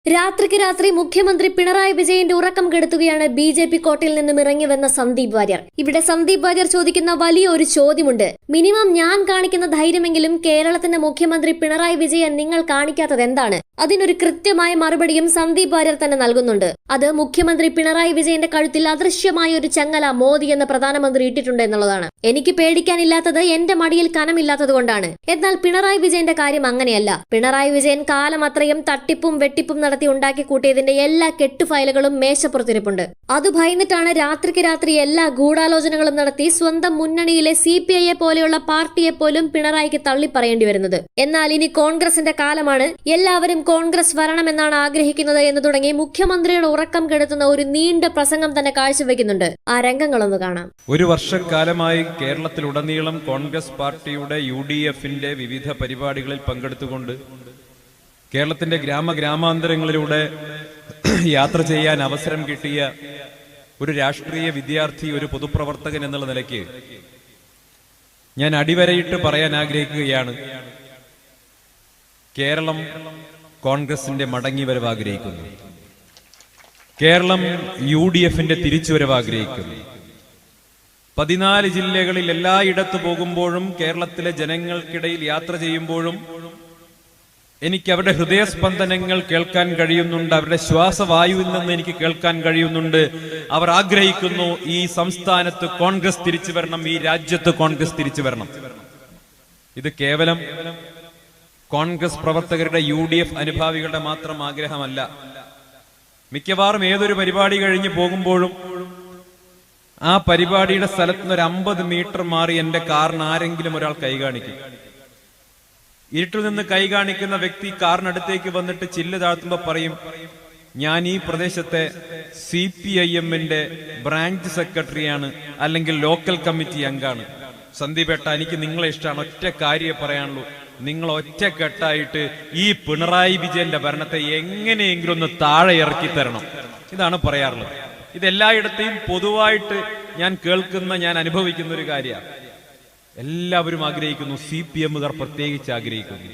രാത്രിക്ക് രാത്രി മുഖ്യമന്ത്രി പിണറായി വിജയന്റെ ഉറക്കം കെടുത്തുകയാണ് ബി.ജെ.പി കോട്ടയിൽ നിന്നും ഇറങ്ങിവന്ന സന്ദീപ് വാര്യർ. ഇവിടെ സന്ദീപ് വാര്യർ ചോദിക്കുന്ന വലിയ ഒരു ചോദ്യമുണ്ട്. മിനിമം ഞാൻ കാണിക്കുന്ന ധൈര്യമെങ്കിലും കേരളത്തിന്റെ മുഖ്യമന്ത്രി പിണറായി വിജയൻ നിങ്ങൾ കാണിക്കാത്തത് എന്താണ്? അതിനൊരു കൃത്യമായ മറുപടിയും സന്ദീപ് വാര്യർ തന്നെ നൽകുന്നുണ്ട്. അത് മുഖ്യമന്ത്രി പിണറായി വിജയന്റെ കഴുത്തിൽ അദൃശ്യമായ ഒരു ചങ്ങല മോദി എന്ന പ്രധാനമന്ത്രി ഇട്ടിട്ടുണ്ട് എന്നുള്ളതാണ്. എനിക്ക് പേടിക്കാനില്ലാത്തത് എന്റെ മടിയിൽ കനമില്ലാത്തത് കൊണ്ടാണ്. എന്നാൽ പിണറായി വിജയന്റെ കാര്യം അങ്ങനെയല്ല. പിണറായി വിജയൻ കാലം അത്രയും തട്ടിപ്പും വെട്ടിപ്പും നടത്തി ഉണ്ടാക്കി കൂട്ടിയതിന്റെ എല്ലാ കെട്ടുഫയലുകളും മേശപ്പുറത്തിരിപ്പുണ്ട്. അത് ഭയന്നിട്ടാണ് രാത്രിക്ക് രാത്രി എല്ലാ ഗൂഢാലോചനകളും നടത്തി സ്വന്തം മുന്നണിയിലെ CPI പോലെയുള്ള പാർട്ടിയെ പോലും പിണറായിക്ക് തള്ളിപ്പറയേണ്ടി വരുന്നത്. എന്നാൽ ഇനി കോൺഗ്രസിന്റെ കാലമാണ്, എല്ലാവരും കോൺഗ്രസ് വരണമെന്നാണ് ആഗ്രഹിക്കുന്നത് എന്ന് തുടങ്ങി മുഖ്യമന്ത്രിയുടെ ഉറക്കം കെടുത്തുന്ന ഒരു നീണ്ട പ്രസംഗം തന്നെ കാഴ്ചവെക്കുന്നുണ്ട്. ആ രംഗങ്ങളൊന്ന് കാണാം. ഒരു വർഷക്കാലമായി കേരളത്തിലുടനീളം കോൺഗ്രസ് പാർട്ടിയുടെ UDF-ന്റെ വിവിധ പരിപാടികളിൽ പങ്കെടുത്തുകൊണ്ട് കേരളത്തിന്റെ ഗ്രാമാന്തരങ്ങളിലൂടെ യാത്ര ചെയ്യാൻ അവസരം കിട്ടിയ ഒരു രാഷ്ട്രീയ വിദ്യാർത്ഥി, ഒരു പൊതുപ്രവർത്തകൻ എന്നുള്ള നിലയ്ക്ക് ഞാൻ അടിവരയിട്ട് പറയാൻ ആഗ്രഹിക്കുകയാണ്, കേരളം കോൺഗ്രസിന്റെ മടങ്ങിവരവ് ആഗ്രഹിക്കുന്നു. കേരളം UDF-ന്റെ തിരിച്ചുവരവ് ആഗ്രഹിക്കുന്നു. 14 ജില്ലകളിൽ എല്ലായിടത്തു പോകുമ്പോഴും കേരളത്തിലെ ജനങ്ങൾക്കിടയിൽ യാത്ര ചെയ്യുമ്പോഴും എനിക്ക് അവരുടെ ഹൃദയസ്പന്ദനങ്ങൾ കേൾക്കാൻ കഴിയുന്നുണ്ട്. അവരുടെ ശ്വാസവായുവിൽ നിന്ന് എനിക്ക് കേൾക്കാൻ കഴിയുന്നുണ്ട്. അവർ ആഗ്രഹിക്കുന്നു ഈ സംസ്ഥാനത്ത് കോൺഗ്രസ് തിരിച്ചു വരണം, ഈ രാജ്യത്ത് കോൺഗ്രസ് തിരിച്ചു വരണം. ഇത് കേവലം കോൺഗ്രസ് പ്രവർത്തകരുടെ UDF അനുഭാവികളുടെ മാത്രം ആഗ്രഹമല്ല. മിക്കവാറും ഏതൊരു പരിപാടി കഴിഞ്ഞ് പോകുമ്പോഴും ആ പരിപാടിയുടെ സ്ഥലത്ത് നിന്ന് ഒരു 50 മീറ്റർ മാറി എന്റെ കാറിന് ആരെങ്കിലും ഒരാൾ കൈ കാണിക്കും. ഇരുട്ടിൽ നിന്ന് കൈ കാണിക്കുന്ന വ്യക്തി കാറിനടുത്തേക്ക് വന്നിട്ട് ചില്ല് താഴ്ത്തുമ്പോൾ പറയും, ഞാൻ ഈ പ്രദേശത്തെ CPIM-ന്റെ ബ്രാഞ്ച് സെക്രട്ടറിയാണ്, അല്ലെങ്കിൽ ലോക്കൽ കമ്മിറ്റി അംഗമാണ്. സന്ദീപേട്ട, എനിക്ക് നിങ്ങളെ ഇഷ്ടമാണ്, ഒറ്റ കാര്യം പറയാനുള്ളൂ, നിങ്ങൾ ഒറ്റക്കെട്ടായിട്ട് ഈ പിണറായി വിജയന്റെ ഭരണത്തെ എങ്ങനെയെങ്കിലും ഒന്ന് താഴെ ഇറക്കി തരണം. ഇതാണ് പറയാറുള്ളത്. ഇതെല്ലായിടത്തെയും പൊതുവായിട്ട് ഞാൻ കേൾക്കുന്ന, ഞാൻ അനുഭവിക്കുന്ന ഒരു കാര്യമാണ്. എല്ലാവരും ആഗ്രഹിക്കുന്നു, CPM-കാർ പ്രത്യേകിച്ച് ആഗ്രഹിക്കുന്നു,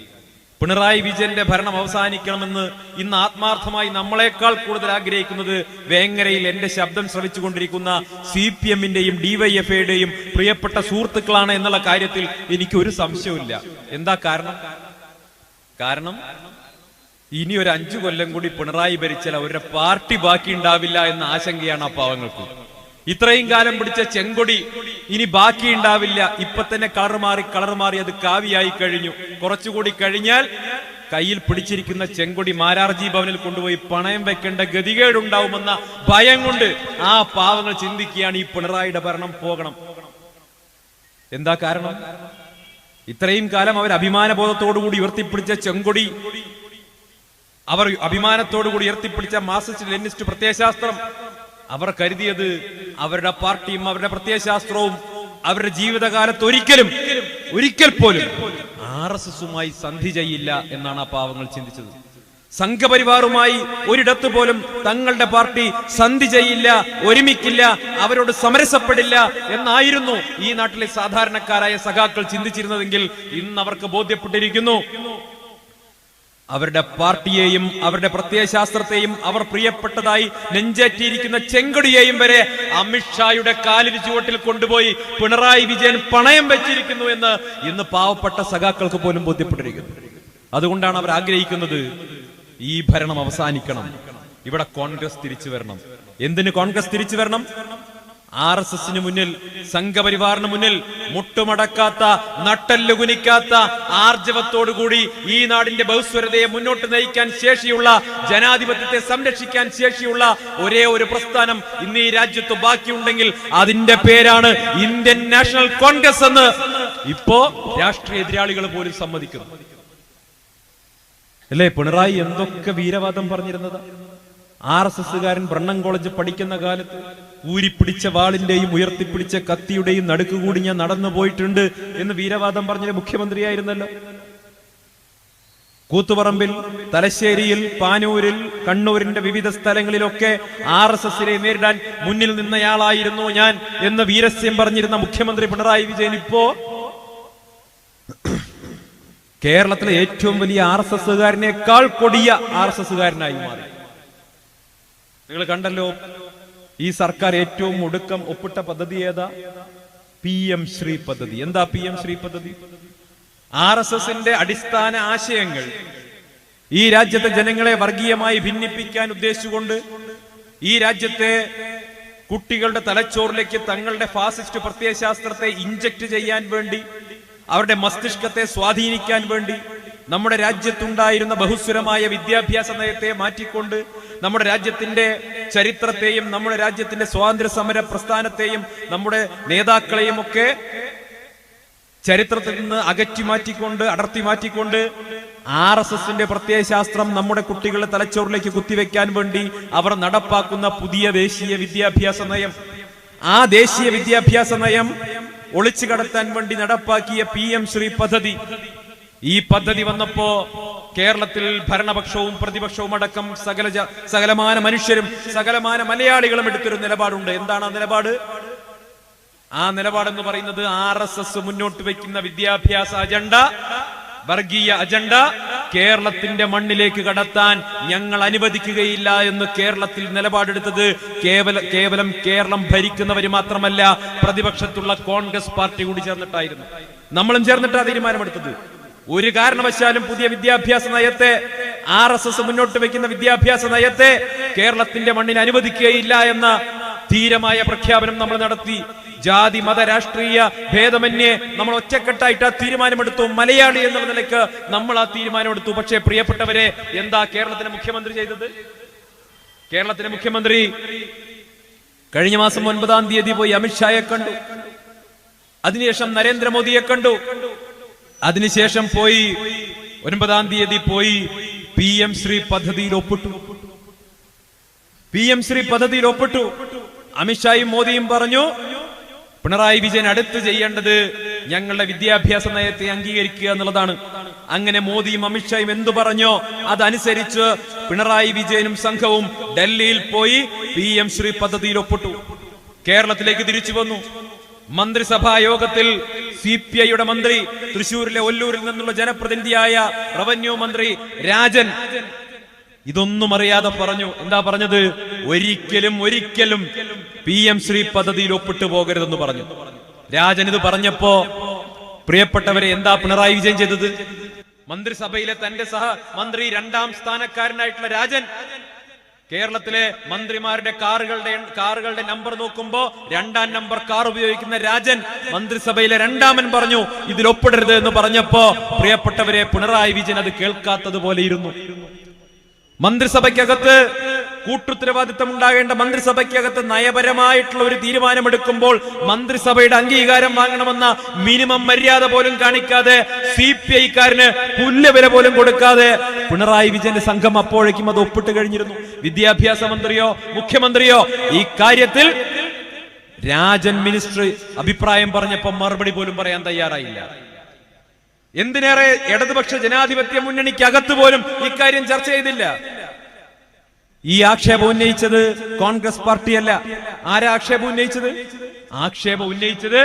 പിണറായി വിജയന്റെ ഭരണം അവസാനിക്കണമെന്ന് ഇന്ന് ആത്മാർത്ഥമായി നമ്മളെക്കാൾ കൂടുതൽ ആഗ്രഹിക്കുന്നത് വേങ്ങരയിൽ എന്റെ ശബ്ദം ശ്രവിച്ചുകൊണ്ടിരിക്കുന്ന CPM-ന്റെയും DYFI-യുടെയും പ്രിയപ്പെട്ട സുഹൃത്തുക്കളാണ് എന്നുള്ള കാര്യത്തിൽ എനിക്കൊരു സംശയവുമില്ല. എന്താ കാരണം ഇനി ഒരു 5 കൊല്ലം കൂടി പിണറായി ഭരിച്ചാൽ അവരുടെ പാർട്ടി ബാക്കി ഉണ്ടാവില്ല എന്ന ആശങ്കയാണ് ആ പാവങ്ങൾക്ക്. ഇത്രയും കാലം പിടിച്ച ചെങ്കൊടി ഇനി ബാക്കി ഉണ്ടാവില്ല. ഇപ്പൊ തന്നെ കളർ മാറി അത് കാവിയായി കഴിഞ്ഞു. കുറച്ചുകൂടി കഴിഞ്ഞാൽ കയ്യിൽ പിടിച്ചിരിക്കുന്ന ചെങ്കൊടി മാരാർജി ഭവനിൽ കൊണ്ടുപോയി പണയം വെക്കേണ്ട ഗതികേടുണ്ടാവുമെന്ന ഭയം കൊണ്ട് ആ പാവങ്ങൾ ചിന്തിക്കുകയാണ്, ഈ പിണറായിയുടെ ഭരണം പോകണം. എന്താ കാരണം? ഇത്രയും കാലം അവർ അഭിമാനബോധത്തോടുകൂടി ഉയർത്തിപ്പിടിച്ച ചെങ്കൊടി, അവർ അഭിമാനത്തോടുകൂടി ഉയർത്തിപ്പിടിച്ച മാർക്സിസ്റ്റ് ലെനിനിസ്റ്റ് പ്രത്യയശാസ്ത്രം, അവർ കരുതിയത് അവരുടെ പാർട്ടിയും അവരുടെ പ്രത്യയശാസ്ത്രവും അവരുടെ ജീവിതകാലത്ത് ഒരിക്കൽ പോലും RSS-ഉമായി സന്ധി ചെയ്യില്ല എന്നാണ് ആ പാവങ്ങൾ ചിന്തിച്ചത്. സംഘപരിവാറുമായി ഒരിടത്ത് പോലും തങ്ങളുടെ പാർട്ടി സന്ധി ചെയ്യില്ല, ഒരുമിക്കില്ല, അവരോട് സമരസപ്പെടില്ല എന്നായിരുന്നു ഈ നാട്ടിലെ സാധാരണക്കാരായ സഖാക്കൾ ചിന്തിച്ചിരുന്നതെങ്കിൽ ഇന്ന് അവർക്ക് ബോധ്യപ്പെട്ടിരിക്കുന്നു, അവരുടെ പാർട്ടിയെയും അവരുടെ പ്രത്യയശാസ്ത്രത്തെയും അവർ പ്രിയപ്പെട്ടതായി നെഞ്ചേറ്റിയിരിക്കുന്ന ചെങ്കൊടിയെയും വരെ അമിത്ഷായുടെ കാലിന് ചുവട്ടിൽ കൊണ്ടുപോയി പിണറായി വിജയൻ പണയം വെച്ചിരിക്കുന്നു എന്ന് ഇന്ന് പാവപ്പെട്ട സഖാക്കൾക്ക് പോലും ബോധ്യപ്പെട്ടിരിക്കുന്നു. അതുകൊണ്ടാണ് അവർ ആഗ്രഹിക്കുന്നത്, ഈ ഭരണം അവസാനിക്കണം, ഇവിടെ കോൺഗ്രസ് തിരിച്ചു വരണം. എന്തിന് കോൺഗ്രസ് തിരിച്ചു വരണം? RSS-ന് മുന്നിൽ, സംഘപരിവാറിന് മുന്നിൽ മുട്ടുമടക്കാത്ത, നട്ടെല്ല് കുനിക്കാത്ത, ആർജവത്തോടുകൂടി ഈ നാടിന്റെ ബഹുസ്വരതയെ മുന്നോട്ട് നയിക്കാൻ ശേഷിയുള്ള, ജനാധിപത്യത്തെ സംരക്ഷിക്കാൻ ശേഷിയുള്ള ഒരേ ഒരു പ്രസ്ഥാനം ഇന്ന് ഈ രാജ്യത്ത് ബാക്കിയുണ്ടെങ്കിൽ അതിന്റെ പേരാണ് ഇന്ത്യൻ നാഷണൽ കോൺഗ്രസ് എന്ന് ഇപ്പോ രാഷ്ട്രീയ എതിരാളികൾ പോലും സമ്മതിക്കുന്നു. അല്ലേ? പിണറായി എന്തൊക്കെ വീരവാദം പറഞ്ഞിരുന്നത്. RSS-കാരൻ ബ്രണ്ണൻ കോളേജ് പഠിക്കുന്ന കാലത്ത് ഊരിപ്പിടിച്ച വാളിന്റെയും ഉയർത്തിപ്പിടിച്ച കത്തിയുടെയും നടുക്കുകൂടി ഞാൻ നടന്നു പോയിട്ടുണ്ട് എന്ന് വീരവാദം പറഞ്ഞ മുഖ്യമന്ത്രിയായിരുന്നല്ലോ. കൂത്തുപറമ്പിൽ, തലശ്ശേരിയിൽ, പാനൂരിൽ, കണ്ണൂരിന്റെ വിവിധ സ്ഥലങ്ങളിലൊക്കെ RSS-നെ നേരിടാൻ മുന്നിൽ നിന്നയാളായിരുന്നു ഞാൻ എന്ന് വീരസ്യം പറഞ്ഞിരുന്ന മുഖ്യമന്ത്രി പിണറായി വിജയൻ ഇപ്പോ കേരളത്തിലെ ഏറ്റവും വലിയ RSSകാരനേക്കാൾ കൊടിയ RSSകാരനായി മാറി. നിങ്ങൾ കണ്ടല്ലോ, ഈ സർക്കാർ ഏറ്റവും ഒടുക്കം ഒപ്പിട്ട പദ്ധതി ഏതാ? PM ശ്രീ പദ്ധതി. എന്താ PM ശ്രീ പദ്ധതി? RSSന്റെ അടിസ്ഥാന ആശയങ്ങൾ ഈ രാജ്യത്തെ ജനങ്ങളെ വർഗീയമായി ഭിന്നിപ്പിക്കാൻ ഉദ്ദേശിച്ചുകൊണ്ട് ഈ രാജ്യത്തെ കുട്ടികളുടെ തലച്ചോറിലേക്ക് തങ്ങളുടെ ഫാസിസ്റ്റ് പ്രത്യയശാസ്ത്രത്തെ ഇഞ്ചക്ട് ചെയ്യാൻ വേണ്ടി, അവരുടെ മസ്തിഷ്കത്തെ സ്വാധീനിക്കാൻ വേണ്ടി നമ്മുടെ രാജ്യത്തുണ്ടായിരുന്ന ബഹുസ്വരമായ വിദ്യാഭ്യാസ നയത്തെ മാറ്റിക്കൊണ്ട് നമ്മുടെ രാജ്യത്തിന്റെ ചരിത്രത്തെയും നമ്മുടെ രാജ്യത്തിന്റെ സ്വാതന്ത്ര്യ സമര പ്രസ്ഥാനത്തെയും നമ്മുടെ നേതാക്കളെയും ഒക്കെ ചരിത്രത്തിൽ നിന്ന് അകറ്റി മാറ്റിക്കൊണ്ട്, അടർത്തി മാറ്റിക്കൊണ്ട് RSSന്റെ പ്രത്യയശാസ്ത്രം നമ്മുടെ കുട്ടികളുടെ തലച്ചോറിലേക്ക് കുത്തിവെക്കാൻ വേണ്ടി അവർ നടപ്പാക്കുന്ന പുതിയ ദേശീയ വിദ്യാഭ്യാസ നയം, ആ ദേശീയ വിദ്യാഭ്യാസ നയം ഒളിച്ചു കടത്താൻ വേണ്ടി നടപ്പാക്കിയ PM ശ്രീ പദ്ധതി. ഈ പദ്ധതി വന്നപ്പോ കേരളത്തിൽ ഭരണപക്ഷവും പ്രതിപക്ഷവും അടക്കം സകലമാന മനുഷ്യരും സകലമാന മലയാളികളും എടുത്തൊരു നിലപാടുണ്ട്. എന്താണ് ആ നിലപാട്? ആ നിലപാടെന്ന് പറയുന്നത് RSS മുന്നോട്ട് വയ്ക്കുന്ന വിദ്യാഭ്യാസ അജണ്ട, വർഗീയ അജണ്ട കേരളത്തിന്റെ മണ്ണിലേക്ക് കടത്താൻ ഞങ്ങൾ അനുവദിക്കുകയില്ല എന്ന് കേരളത്തിൽ നിലപാടെടുത്തത് കേവലം കേരളം ഭരിക്കുന്നവര് മാത്രമല്ല, പ്രതിപക്ഷത്തുള്ള കോൺഗ്രസ് പാർട്ടി കൂടി ചേർന്നിട്ടായിരുന്നു. നമ്മളും ചേർന്നിട്ടാണ് തീരുമാനമെടുത്തത്. ഒരു കാരണവശാലും പുതിയ വിദ്യാഭ്യാസ നയത്തെ, RSS മുന്നോട്ട് വയ്ക്കുന്ന വിദ്യാഭ്യാസ നയത്തെ കേരളത്തിന്റെ മണ്ണിൽ അനുവദിക്കുകയില്ല എന്ന ധീരമായ പ്രഖ്യാപനം നമ്മൾ നടത്തി. ജാതി മത രാഷ്ട്രീയ ഭേദമന്യേ നമ്മൾ ഒറ്റക്കെട്ടായിട്ട് ആ തീരുമാനമെടുത്തു. മലയാളി എന്നുള്ള നിലയ്ക്ക് നമ്മൾ ആ തീരുമാനമെടുത്തു. പക്ഷേ പ്രിയപ്പെട്ടവരെ, എന്താ കേരളത്തിലെ മുഖ്യമന്ത്രി ചെയ്തത്? കേരളത്തിലെ മുഖ്യമന്ത്രി കഴിഞ്ഞ മാസം 9-ാം തീയതി പോയി അമിത്ഷായെ കണ്ടു. അതിനുശേഷം നരേന്ദ്രമോദിയെ കണ്ടു. അതിനുശേഷം പോയി 9-ാം തീയതി പോയി PM ശ്രീ പദ്ധതിയിൽ ഒപ്പിട്ടു. PM ശ്രീ പദ്ധതിയിൽ ഒപ്പിട്ടു. അമിത്ഷായും മോദിയും പറഞ്ഞു, പിണറായി വിജയൻ അടുത്ത് ചെയ്യേണ്ടത് ഞങ്ങളുടെ വിദ്യാഭ്യാസ നയത്തെ അംഗീകരിക്കുക എന്നുള്ളതാണ്. അങ്ങനെ മോദിയും അമിത്ഷായും എന്തു പറഞ്ഞോ അതനുസരിച്ച് പിണറായി വിജയനും സംഘവും ഡൽഹിയിൽ പോയി PM ശ്രീ പദ്ധതിയിൽ ഒപ്പിട്ടു. കേരളത്തിലേക്ക് തിരിച്ചു വന്നു. മന്ത്രിസഭാ യോഗത്തിൽ CPIയുടെ മന്ത്രി, തൃശൂരിലെ ഒല്ലൂരിൽ നിന്നുള്ള ജനപ്രതിനിധിയായ റവന്യൂ മന്ത്രി രാജൻ ഇതൊന്നും അറിയാതെ പറഞ്ഞു. എന്താ പറഞ്ഞത്? ഒരിക്കലും PM ശ്രീ പദ്ധതിയിൽ ഒപ്പിട്ട് പോകരുതെന്ന് പറഞ്ഞു. രാജൻ ഇത് പറഞ്ഞപ്പോ പ്രിയപ്പെട്ടവരെ, എന്താ പിണറായി വിജയൻ ചെയ്തത്? മന്ത്രിസഭയിലെ തന്റെ സഹമന്ത്രി 2-ാം സ്ഥാനക്കാരനായിട്ടുള്ള രാജൻ കേരളത്തിലെ മന്ത്രിമാരുടെ കാറുകളുടെ നമ്പർ നോക്കുമ്പോ 2-ാം നമ്പർ കാർ ഉപയോഗിക്കുന്ന രാജൻ മന്ത്രിസഭയിലെ 2-ാമൻ പറഞ്ഞു ഇതിൽ ഒപ്പിടരുത് എന്ന് പറഞ്ഞപ്പോ പ്രിയപ്പെട്ടവരെ, പിണറായി വിജയൻ അത് കേൾക്കാത്തതുപോലെ ഇരുന്നു. മന്ത്രിസഭയ്ക്കകത്ത് കൂട്ടുത്തരവാദിത്തം ഉണ്ടാകേണ്ട മന്ത്രിസഭയ്ക്കകത്ത് നയപരമായിട്ടുള്ള ഒരു തീരുമാനമെടുക്കുമ്പോൾ മന്ത്രിസഭയുടെ അംഗീകാരം വാങ്ങണമെന്ന മിനിമം മര്യാദ പോലും കാണിക്കാതെ, CPIക്കാരന് പുല്ലുവില പോലും കൊടുക്കാതെ പിണറായി വിജയന്റെ സംഘം അപ്പോഴേക്കും അത് ഒപ്പിട്ട് കഴിഞ്ഞിരുന്നു. വിദ്യാഭ്യാസ മന്ത്രിയോ മുഖ്യമന്ത്രിയോ ഈ കാര്യത്തിൽ രാജൻ മിനിസ്റ്റർ അഭിപ്രായം പറഞ്ഞപ്പോ മറുപടി പോലും പറയാൻ തയ്യാറായില്ല. എന്തിനേറെ ഇടതുപക്ഷ ജനാധിപത്യ മുന്നണിക്കകത്ത് പോലും ഇക്കാര്യം ചർച്ച ചെയ്തില്ല. ഈ ആക്ഷേപം ഉന്നയിച്ചത് കോൺഗ്രസ് പാർട്ടിയല്ല. ആരാ ആക്ഷേപം ഉന്നയിച്ചത്? ആക്ഷേപം ഉന്നയിച്ചത്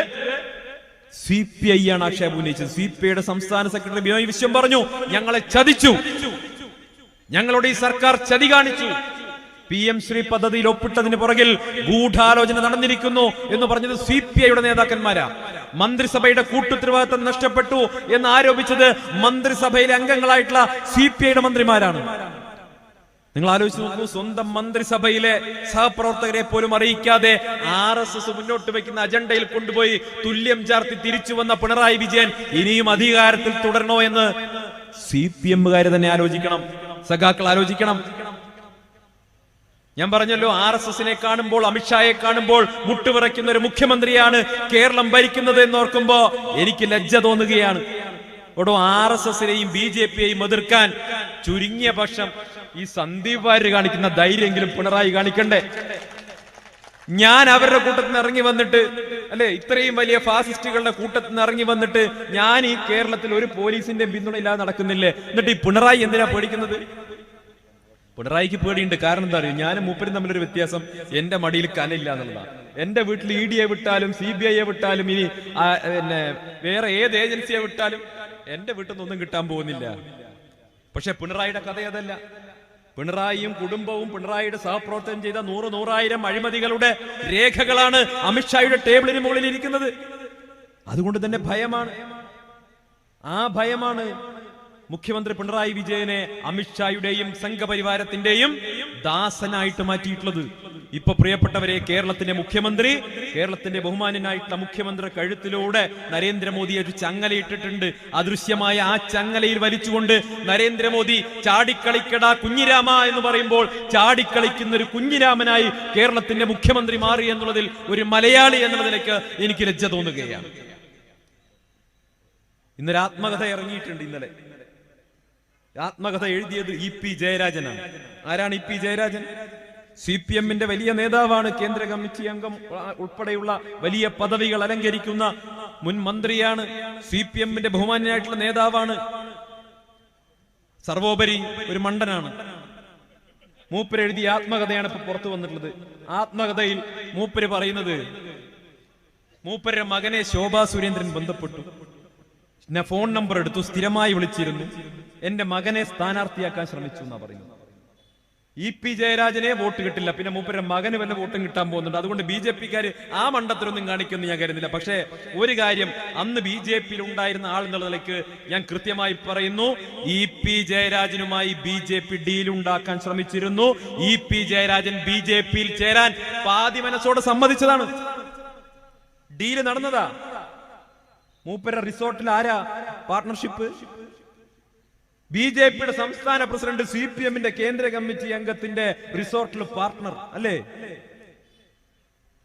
CPI ആണ്. ആക്ഷേപം ഉന്നയിച്ചത് CPIയുടെ സംസ്ഥാന സെക്രട്ടറി ബിനോയ് വിശ്വം പറഞ്ഞു, ഞങ്ങളെ ചതിച്ചു, ഞങ്ങളോട് ഈ സർക്കാർ ചതി കാണിച്ചു. PM ശ്രീ പദ്ധതിയിൽ ഒപ്പിട്ടതിന് പുറകിൽ ഗൂഢാലോചന നടന്നിരിക്കുന്നു എന്ന് പറഞ്ഞത് CPIയുടെ നേതാക്കന്മാരാ. മന്ത്രിസഭയുടെ കൂട്ടുത്തരവാദിത്തം നഷ്ടപ്പെട്ടു എന്ന് ആരോപിച്ചത് മന്ത്രിസഭയിലെ അംഗങ്ങളായിട്ടുള്ള CPIയുടെ മന്ത്രിമാരാണ്. നിങ്ങൾ ആലോചിച്ച് നോക്കൂ, സ്വന്തം മന്ത്രിസഭയിലെ സഹപ്രവർത്തകരെ പോലും അറിയിക്കാതെ RSS മുന്നോട്ട് വയ്ക്കുന്ന അജണ്ടയിൽ കൊണ്ടുപോയി തുല്യം ചാർത്തി തിരിച്ചു വന്ന പിണറായി വിജയൻ ഇനിയും അധികാരത്തിൽ തുടരണോ എന്ന് CPMകാര് തന്നെ ആലോചിക്കണം, സഖാക്കൾ ആലോചിക്കണം. ഞാൻ പറഞ്ഞല്ലോ, RSSനെ കാണുമ്പോൾ, അമിത്ഷായെ കാണുമ്പോൾ മുട്ടുവിറയ്ക്കുന്ന ഒരു മുഖ്യമന്ത്രിയാണ് കേരളം ഭരിക്കുന്നത് എന്നോർക്കുമ്പോ എനിക്ക് ലജ്ജ തോന്നുകയാണ്. ഓടോ, RSSനെയും BJPയെയും എതിർക്കാൻ ചുരുങ്ങിയ പക്ഷം ഈ സന്ദീപ് വാര്യർ കാണിക്കുന്ന ധൈര്യമെങ്കിലും പിണറായി കാണിക്കണ്ടേ? ഞാൻ അവരുടെ കൂട്ടത്തിൽ നിന്ന് ഇറങ്ങി വന്നിട്ട്, അല്ലെ, ഇത്രയും വലിയ ഫാസിസ്റ്റുകളുടെ കൂട്ടത്തിൽ നിന്ന് ഇറങ്ങി വന്നിട്ട് ഞാൻ ഈ കേരളത്തിൽ ഒരു പോലീസിന്റെ പിന്തുണയില്ലാതെ നടക്കുന്നില്ലേ? എന്നിട്ട് ഈ പിണറായി എന്തിനാ പേടിക്കുന്നത്? പിണറായിക്ക് പേടിയുണ്ട്. കാരണം എന്താ അറിയോ? ഞാനും മൂപ്പരും തമ്മിലൊരു വ്യത്യാസം, എന്റെ മടിയിൽ കനയില്ല എന്നുള്ളതാണ്. എന്റെ വീട്ടിൽ EDയെ വിട്ടാലും CBIയെ വിട്ടാലും ഇനി പിന്നെ വേറെ ഏത് ഏജൻസിയെ വിട്ടാലും എന്റെ വീട്ടിൽ നിന്നൊന്നും കിട്ടാൻ പോകുന്നില്ല. പക്ഷെ പിണറായിയുടെ കഥ അതല്ല. പിണറായിയും കുടുംബവും പിണറായിയുടെ സഹപ്രവർത്തനം ചെയ്ത നൂറായിരം അഴിമതികളുടെ രേഖകളാണ് അമിത്ഷായുടെ ടേബിളിന് മുകളിൽ ഇരിക്കുന്നത്. അതുകൊണ്ട് തന്നെ ഭയമാണ്. ആ ഭയമാണ് മുഖ്യമന്ത്രി പിണറായി വിജയനെ അമിത്ഷായുടെയും സംഘപരിവാരത്തിന്റെയും ദാസനായിട്ട് മാറ്റിയിട്ടുള്ളത്. ഇപ്പൊ പ്രിയപ്പെട്ടവരെ, കേരളത്തിന്റെ ബഹുമാന്യനായിട്ടുള്ള മുഖ്യമന്ത്രി കഴുത്തിലൂടെ നരേന്ദ്രമോദി ഒരു ചങ്ങലയിട്ടിട്ടുണ്ട്. അദൃശ്യമായ ആ ചങ്ങലയിൽ വലിച്ചുകൊണ്ട് നരേന്ദ്രമോദി ചാടിക്കളിക്കടാ കുഞ്ഞിരാമ എന്ന് പറയുമ്പോൾ ചാടിക്കളിക്കുന്ന ഒരു കുഞ്ഞിരാമനായി കേരളത്തിന്റെ മുഖ്യമന്ത്രി മാറി എന്നുള്ളതിൽ ഒരു മലയാളി എന്നുള്ളതിലേക്ക് എനിക്ക് ലജ്ജ തോന്നുകയാണ്. ഇന്നൊരു ആത്മകഥ ഇറങ്ങിയിട്ടുണ്ട്. ഇന്നലെ ആത്മകഥ എഴുതിയത് ഇ.പി. ജയരാജനാണ്. ആരാണ് ഇ.പി. ജയരാജൻ? CPM-ന്റെ വലിയ നേതാവാണ്. കേന്ദ്ര കമ്മിറ്റി അംഗം ഉൾപ്പെടെയുള്ള വലിയ പദവികൾ അലങ്കരിക്കുന്ന മുൻ മന്ത്രിയാണ്. CPM-ന്റെ ബഹുമാന്യനായിട്ടുള്ള നേതാവാണ്. സർവോപരി ഒരു മണ്ടനാണ്. മൂപ്പര് എഴുതിയ ആത്മകഥയാണ് ഇപ്പൊ പുറത്തു വന്നിട്ടുള്ളത്. ആത്മകഥയിൽ മൂപ്പര് പറയുന്നത്, മൂപ്പരുടെ മകനെ ശോഭാ സുരേന്ദ്രൻ ബന്ധപ്പെട്ടു, ഞാൻ ഫോൺ നമ്പർ എടുത്തു, സ്ഥിരമായി വിളിച്ചിരുന്നു, എന്റെ മകനെ സ്ഥാനാർത്ഥിയാക്കാൻ ശ്രമിച്ചു എന്നാ പറയുന്നത്. ഇ.പി. ജയരാജനെ വോട്ട് കിട്ടില്ല, പിന്നെ മൂപ്പരുടെ മകന് വല്ല വോട്ടും കിട്ടാൻ പോകുന്നുണ്ട്. അതുകൊണ്ട് BJP-ക്കാര് ആ മണ്ടത്തിലൊന്നും കാണിക്കുമെന്ന് ഞാൻ കരുതുന്നില്ല. പക്ഷേ ഒരു കാര്യം, അന്ന് BJP-യിൽ ഉണ്ടായിരുന്ന ആൾ എന്നുള്ള നിലയ്ക്ക് ഞാൻ കൃത്യമായി പറയുന്നു, ഇ.പി. ജയരാജനുമായി BJP ഡീലുണ്ടാക്കാൻ ശ്രമിച്ചിരുന്നു. ഇ.പി. ജയരാജൻ BJP-യിൽ ചേരാൻ പാതി മനസ്സോടെ സമ്മതിച്ചതാണ്. ഡീല് നടന്നതാ. മൂപ്പരുടെ റിസോർട്ടിൽ ആരാ പാർട്ണർഷിപ്പ്? BJP-യുടെ സംസ്ഥാന പ്രസിഡന്റ് CPM-ന്റെ കേന്ദ്ര കമ്മിറ്റി അംഗത്തിന്റെ റിസോർട്ടിൽ പാർട്ണർ അല്ലേ?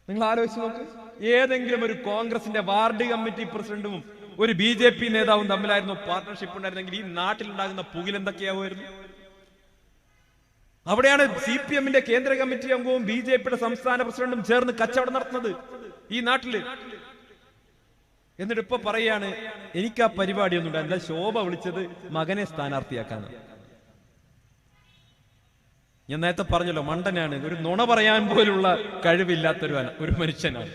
നിങ്ങൾ ആലോചിച്ച് നോക്ക്. ഏതെങ്കിലും ഒരു കോൺഗ്രസിന്റെ വാർഡ് കമ്മിറ്റി പ്രസിഡന്റും ഒരു BJP നേതാവും തമ്മിലായിരുന്നു പാർട്ണർഷിപ്പ് ഉണ്ടായിരുന്നെങ്കിൽ ഈ നാട്ടിലുണ്ടാകുന്ന പുകിൽ എന്തൊക്കെയാവുമായിരുന്നു? അവിടെയാണ് CPM-ന്റെ കേന്ദ്ര കമ്മിറ്റി അംഗവും BJP-യുടെ സംസ്ഥാന പ്രസിഡന്റും ചേർന്ന് കച്ചവടം നടത്തുന്നത് ഈ നാട്ടില്. എന്നിട്ട് ഇപ്പൊ പറയാണ്, എനിക്ക് ആ പരിപാടിയൊന്നും ഉണ്ടായില്ല, ശോഭ വിളിച്ചത് മകനെ സ്ഥാനാർത്ഥിയാക്കാണ്. ഞാൻ നേരത്തെ പറഞ്ഞല്ലോ, മണ്ടനാണ്, ഒരു നുണ പറയാൻ പോലുള്ള കഴിവില്ലാത്തൊരു മനുഷ്യനാണ്.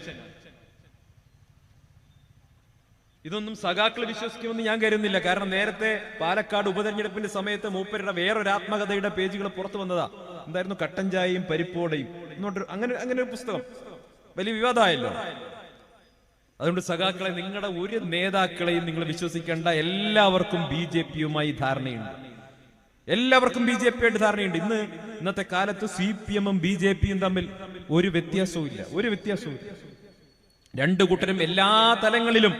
ഇതൊന്നും സഖാക്കൾ വിശ്വസിക്കുമെന്ന് ഞാൻ കരുതുന്നില്ല. കാരണം നേരത്തെ പാലക്കാട് ഉപതെരഞ്ഞെടുപ്പിന്റെ സമയത്ത് മൂപ്പരുടെ വേറൊരു ആത്മകഥയുടെ പേജുകൾ പുറത്തു വന്നതാ. എന്തായിരുന്നു? കട്ടൻ ചായയും പരിപ്പോടയും എന്നോട്ട് അങ്ങനെ ഒരു പുസ്തകം വലിയ വിവാദമായല്ലോ. അതുകൊണ്ട് സഖാക്കളെ, നിങ്ങളുടെ ഒരു നേതാക്കളെയും നിങ്ങൾ വിശ്വസിക്കേണ്ട. എല്ലാവർക്കും BJP-യുമായി ധാരണയുണ്ട്. എല്ലാവർക്കും BJP-യായിട്ട് ധാരണയുണ്ട്. ഇന്നത്തെ കാലത്ത് CPM-ഉം BJP-യും തമ്മിൽ ഒരു വ്യത്യാസവും ഇല്ല. രണ്ടു കൂട്ടരും എല്ലാ തലങ്ങളിലും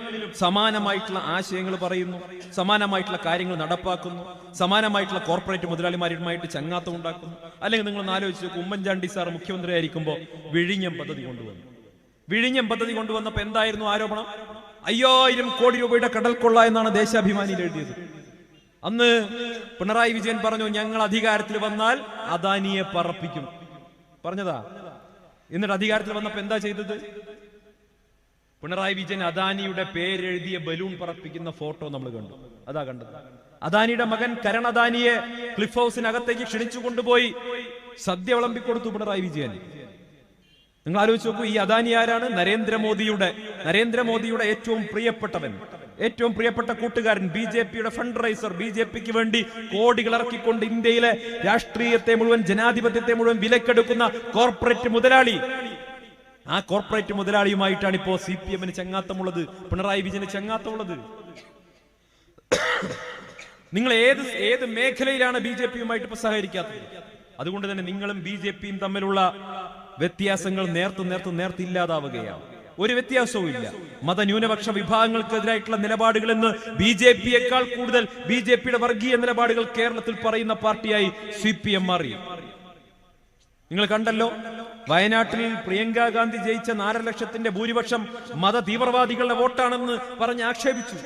സമാനമായിട്ടുള്ള ആശയങ്ങൾ പറയുന്നു, സമാനമായിട്ടുള്ള കാര്യങ്ങൾ നടപ്പാക്കുന്നു, സമാനമായിട്ടുള്ള കോർപ്പറേറ്റ് മുതലാളിമാരുമായിട്ട് ചങ്ങാത്തം ഉണ്ടാക്കുന്നു. അല്ലെങ്കിൽ നിങ്ങൾ ആലോചിച്ച് നോക്കും, ഉമ്മൻചാണ്ടി സാർ മുഖ്യമന്ത്രി ആയിരിക്കുമ്പോൾ വിഴിഞ്ഞം പദ്ധതി കൊണ്ടുവന്നപ്പോ എന്തായിരുന്നു ആരോപണം? 5000 കോടി രൂപയുടെ കടൽക്കൊള്ള എന്നാണ് ദേശാഭിമാനിയിൽ എഴുതിയത്. അന്ന് പിണറായി വിജയൻ പറഞ്ഞു, ഞങ്ങൾ അധികാരത്തിൽ വന്നാൽ അദാനിയെ പറപ്പിക്കും പറഞ്ഞതാ. എന്നിട്ട് അധികാരത്തിൽ വന്നപ്പോ എന്താ ചെയ്തത്? പിണറായി വിജയൻ അദാനിയുടെ പേരെഴുതിയ ബലൂൺ പറപ്പിക്കുന്ന ഫോട്ടോ നമ്മൾ കണ്ടു. അതാ കണ്ടത്. അദാനിയുടെ മകൻ കരൺ അദാനിയെ ക്ലിഫ് ഹൗസിനകത്തേക്ക് ക്ഷണിച്ചു കൊണ്ടുപോയി സദ്യ വിളമ്പിക്കൊടുത്തു പിണറായി വിജയൻ. നിങ്ങൾ ആലോചിച്ച് നോക്കൂ, ഈ അദാനി ആരാണ്? നരേന്ദ്രമോദിയുടെ ഏറ്റവും പ്രിയപ്പെട്ട കൂട്ടുകാരൻ, BJP-യുടെ ഫണ്ട് റൈസർ, BJP-ക്ക് വേണ്ടി കോടികൾ ഇറക്കിക്കൊണ്ട് ഇന്ത്യയിലെ രാഷ്ട്രീയത്തെ മുഴുവൻ, ജനാധിപത്യത്തെ മുഴുവൻ വിലക്കെടുക്കുന്ന കോർപ്പറേറ്റ് മുതലാളി. ആ കോർപ്പറേറ്റ് മുതലാളിയുമായിട്ടാണ് ഇപ്പോ CPM-ന് ചങ്ങാത്തമുള്ളത്, പിണറായി വിജയന് ചങ്ങാത്തമുള്ളത്. നിങ്ങൾ ഏത് മേഖലയിലാണ് BJP-യുമായിട്ട് ഇപ്പൊ സഹകരിക്കാത്തത്? അതുകൊണ്ട് തന്നെ നിങ്ങളും BJP-യും തമ്മിലുള്ള വ്യത്യാസങ്ങൾ നേർത്തില്ലാതാവുകയാണ്. ഒരു വ്യത്യാസവും ഇല്ല. മതന്യൂനപക്ഷ വിഭാഗങ്ങൾക്കെതിരായിട്ടുള്ള നിലപാടുകൾ എന്ന് BJP-യേക്കാൾ കൂടുതൽ BJP-യുടെ വർഗീയ നിലപാടുകൾ കേരളത്തിൽ പറയുന്ന പാർട്ടിയായി CPM മാറി. നിങ്ങൾ കണ്ടല്ലോ, വയനാട്ടിൽ പ്രിയങ്ക ഗാന്ധി ജയിച്ച 4 ലക്ഷത്തിന്റെ ഭൂരിപക്ഷം മത തീവ്രവാദികളുടെ വോട്ടാണെന്ന് പറഞ്ഞ് ആക്ഷേപിച്ചു.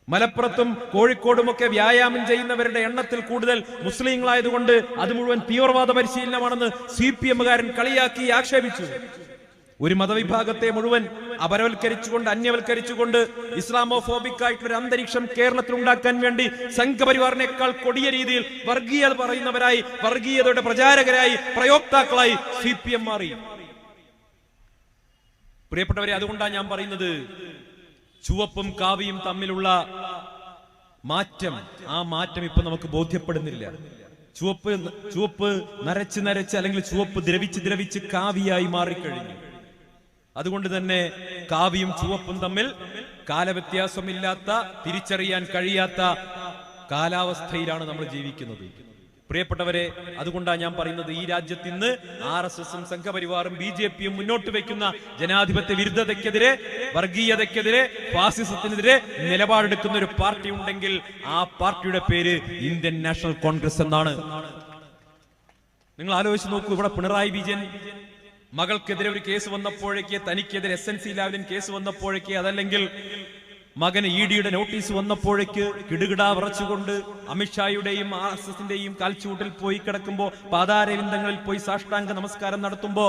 മലപ്പുറത്തും കോഴിക്കോടുമൊക്കെ വ്യായാമം ചെയ്യുന്നവരുടെ എണ്ണത്തിൽ കൂടുതൽ മുസ്ലിങ്ങളായതുകൊണ്ട് അത് മുഴുവൻ തീവ്രവാദ പരിശീലനമാണെന്ന് CPM-കാരൻ കളിയാക്കി ആക്ഷേപിച്ചു. ഒരു മതവിഭാഗത്തെ മുഴുവൻ അപരവൽക്കരിച്ചുകൊണ്ട്, അന്യവൽക്കരിച്ചുകൊണ്ട് ഇസ്ലാമോഫോബിക് ആയിട്ടൊരു അന്തരീക്ഷം കേരളത്തിൽ ഉണ്ടാക്കാൻ വേണ്ടി സംഘപരിവാറിനേക്കാൾ കൊടിയ രീതിയിൽ വർഗീയത പറയുന്നവരായി, വർഗീയതയുടെ പ്രചാരകരായി, പ്രയോക്താക്കളായി CPM മാറി. പ്രിയപ്പെട്ടവരെ, അതുകൊണ്ടാണ് ഞാൻ പറയുന്നത്, ചുവപ്പും കാവിയും തമ്മിലുള്ള ആ മാറ്റം ഇപ്പൊ നമുക്ക് ബോധ്യപ്പെടുന്നില്ല. ചുവപ്പ് നരച്ച് അല്ലെങ്കിൽ ചുവപ്പ് ദ്രവിച്ച് കാവിയായി മാറിക്കഴിഞ്ഞു. അതുകൊണ്ട് തന്നെ കാവിയും ചുവപ്പും തമ്മിൽ കാലവ്യത്യാസമില്ലാത്ത, തിരിച്ചറിയാൻ കഴിയാത്ത കാലാവസ്ഥയിലാണ് നമ്മൾ ജീവിക്കുന്നത്. പ്രിയപ്പെട്ടവരെ, അതുകൊണ്ടാണ് ഞാൻ പറയുന്നത്, ഈ രാജ്യത്ത് ഇന്ന് RSSും സംഘപരിവാറും BJPയും മുന്നോട്ട് വയ്ക്കുന്ന ജനാധിപത്യ വിരുദ്ധതയ്ക്കെതിരെ, വർഗീയതയ്ക്കെതിരെ, ഫാസിസത്തിനെതിരെ നിലപാടെടുക്കുന്ന ഒരു പാർട്ടി ഉണ്ടെങ്കിൽ ആ പാർട്ടിയുടെ പേര് ഇന്ത്യൻ നാഷണൽ കോൺഗ്രസ് എന്നാണ്. നിങ്ങൾ ആലോചിച്ച് നോക്കൂ, ഇവിടെ പിണറായി വിജയൻ മകൾക്കെതിരെ ഒരു കേസ് വന്നപ്പോഴേക്ക്, തനിക്കെതിരെ SNC ലാവലിൻ കേസ് വന്നപ്പോഴേക്ക്, അതല്ലെങ്കിൽ മകന് EDയുടെ നോട്ടീസ് വന്നപ്പോഴേക്ക് കിടുകിടാ വിറച്ചുകൊണ്ട് അമിത്ഷായുടെയും RSSന്റെയും കാൽച്ചൂട്ടിൽ പോയി കിടക്കുമ്പോ, പാതാരവിന്ദങ്ങളിൽ പോയി സാഷ്ടാംഗ നമസ്കാരം നടത്തുമ്പോ,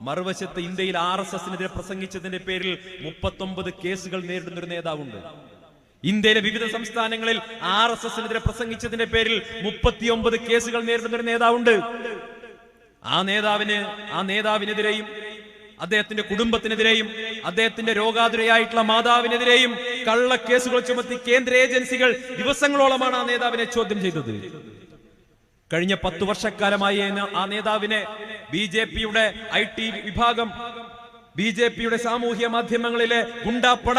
മറുവശത്ത് ഇന്ത്യയിൽ RSSനെതിരെ പ്രസംഗിച്ചതിന്റെ പേരിൽ 39 കേസുകൾ നേരിടുന്ന ഒരു നേതാവുണ്ട്. ഇന്ത്യയിലെ വിവിധ സംസ്ഥാനങ്ങളിൽ RSSനെതിരെ പ്രസംഗിച്ചതിന്റെ പേരിൽ 39 കേസുകൾ നേരിടുന്ന ഒരു നേതാവുണ്ട്. ആ നേതാവിനെതിരെയും അദ്ദേഹത്തിന്റെ കുടുംബത്തിനെതിരെയും അദ്ദേഹത്തിന്റെ രോഗാതുരയായിട്ടുള്ള മാതാവിനെതിരെയും കള്ളക്കേസുകൾ ചുമത്തി കേന്ദ്ര ഏജൻസികൾ ദിവസങ്ങളോളമാണ് ആ നേതാവിനെ ചോദ്യം ചെയ്തത്. കഴിഞ്ഞ 10 വർഷക്കാലമായി ആ നേതാവിനെ BJPയുടെ IT വിഭാഗം, BJPയുടെ സാമൂഹ്യ മാധ്യമങ്ങളിലെ ഗുണ്ടാപ്പട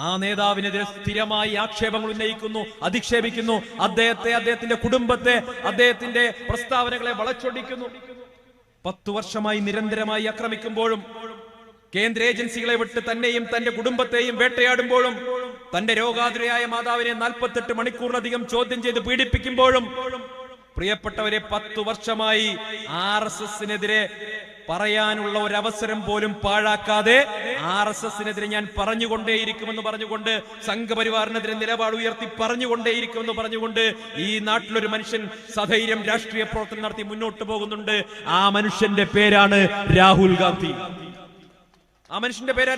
ആ നേതാവിനെതിരെ സ്ഥിരമായി ആക്ഷേപങ്ങൾ ഉന്നയിക്കുന്നു, അധിക്ഷേപിക്കുന്നു. അദ്ദേഹത്തിന്റെ കുടുംബത്തെ, അദ്ദേഹത്തിന്റെ പ്രസ്താവനകളെ വളച്ചൊടിക്കുന്നു. 10 വർഷമായി നിരന്തരമായി ആക്രമിക്കുമ്പോഴും, കേന്ദ്ര ഏജൻസികളെ വിട്ട് തന്നെയും തന്റെ കുടുംബത്തെയും വേട്ടയാടുമ്പോഴും, തന്റെ രോഗാതുരയായ മാതാവിനെ 48 മണിക്കൂറിലധികം ചോദ്യം ചെയ്ത് പീഡിപ്പിക്കുമ്പോഴും, പ്രിയപ്പെട്ടവരെ, 10 വർഷമായി RSSനെതിരെ പറയാനുള്ള ഒരു അവസരം പോലും പാഴാക്കാതെ RSSനെതിരെ ഞാൻ പറഞ്ഞുകൊണ്ടേയിരിക്കുമെന്ന് പറഞ്ഞുകൊണ്ട്, സംഘപരിവാറിനെതിരെ നിലപാട് ഉയർത്തി പറഞ്ഞുകൊണ്ടേയിരിക്കുമെന്ന് പറഞ്ഞുകൊണ്ട് ഈ നാട്ടിലൊരു മനുഷ്യൻ സധൈര്യം രാഷ്ട്രീയ പ്രവർത്തനം നടത്തി മുന്നോട്ട് പോകുന്നുണ്ട്. ആ മനുഷ്യന്റെ പേരാണ് രാഹുൽ ഗാന്ധി.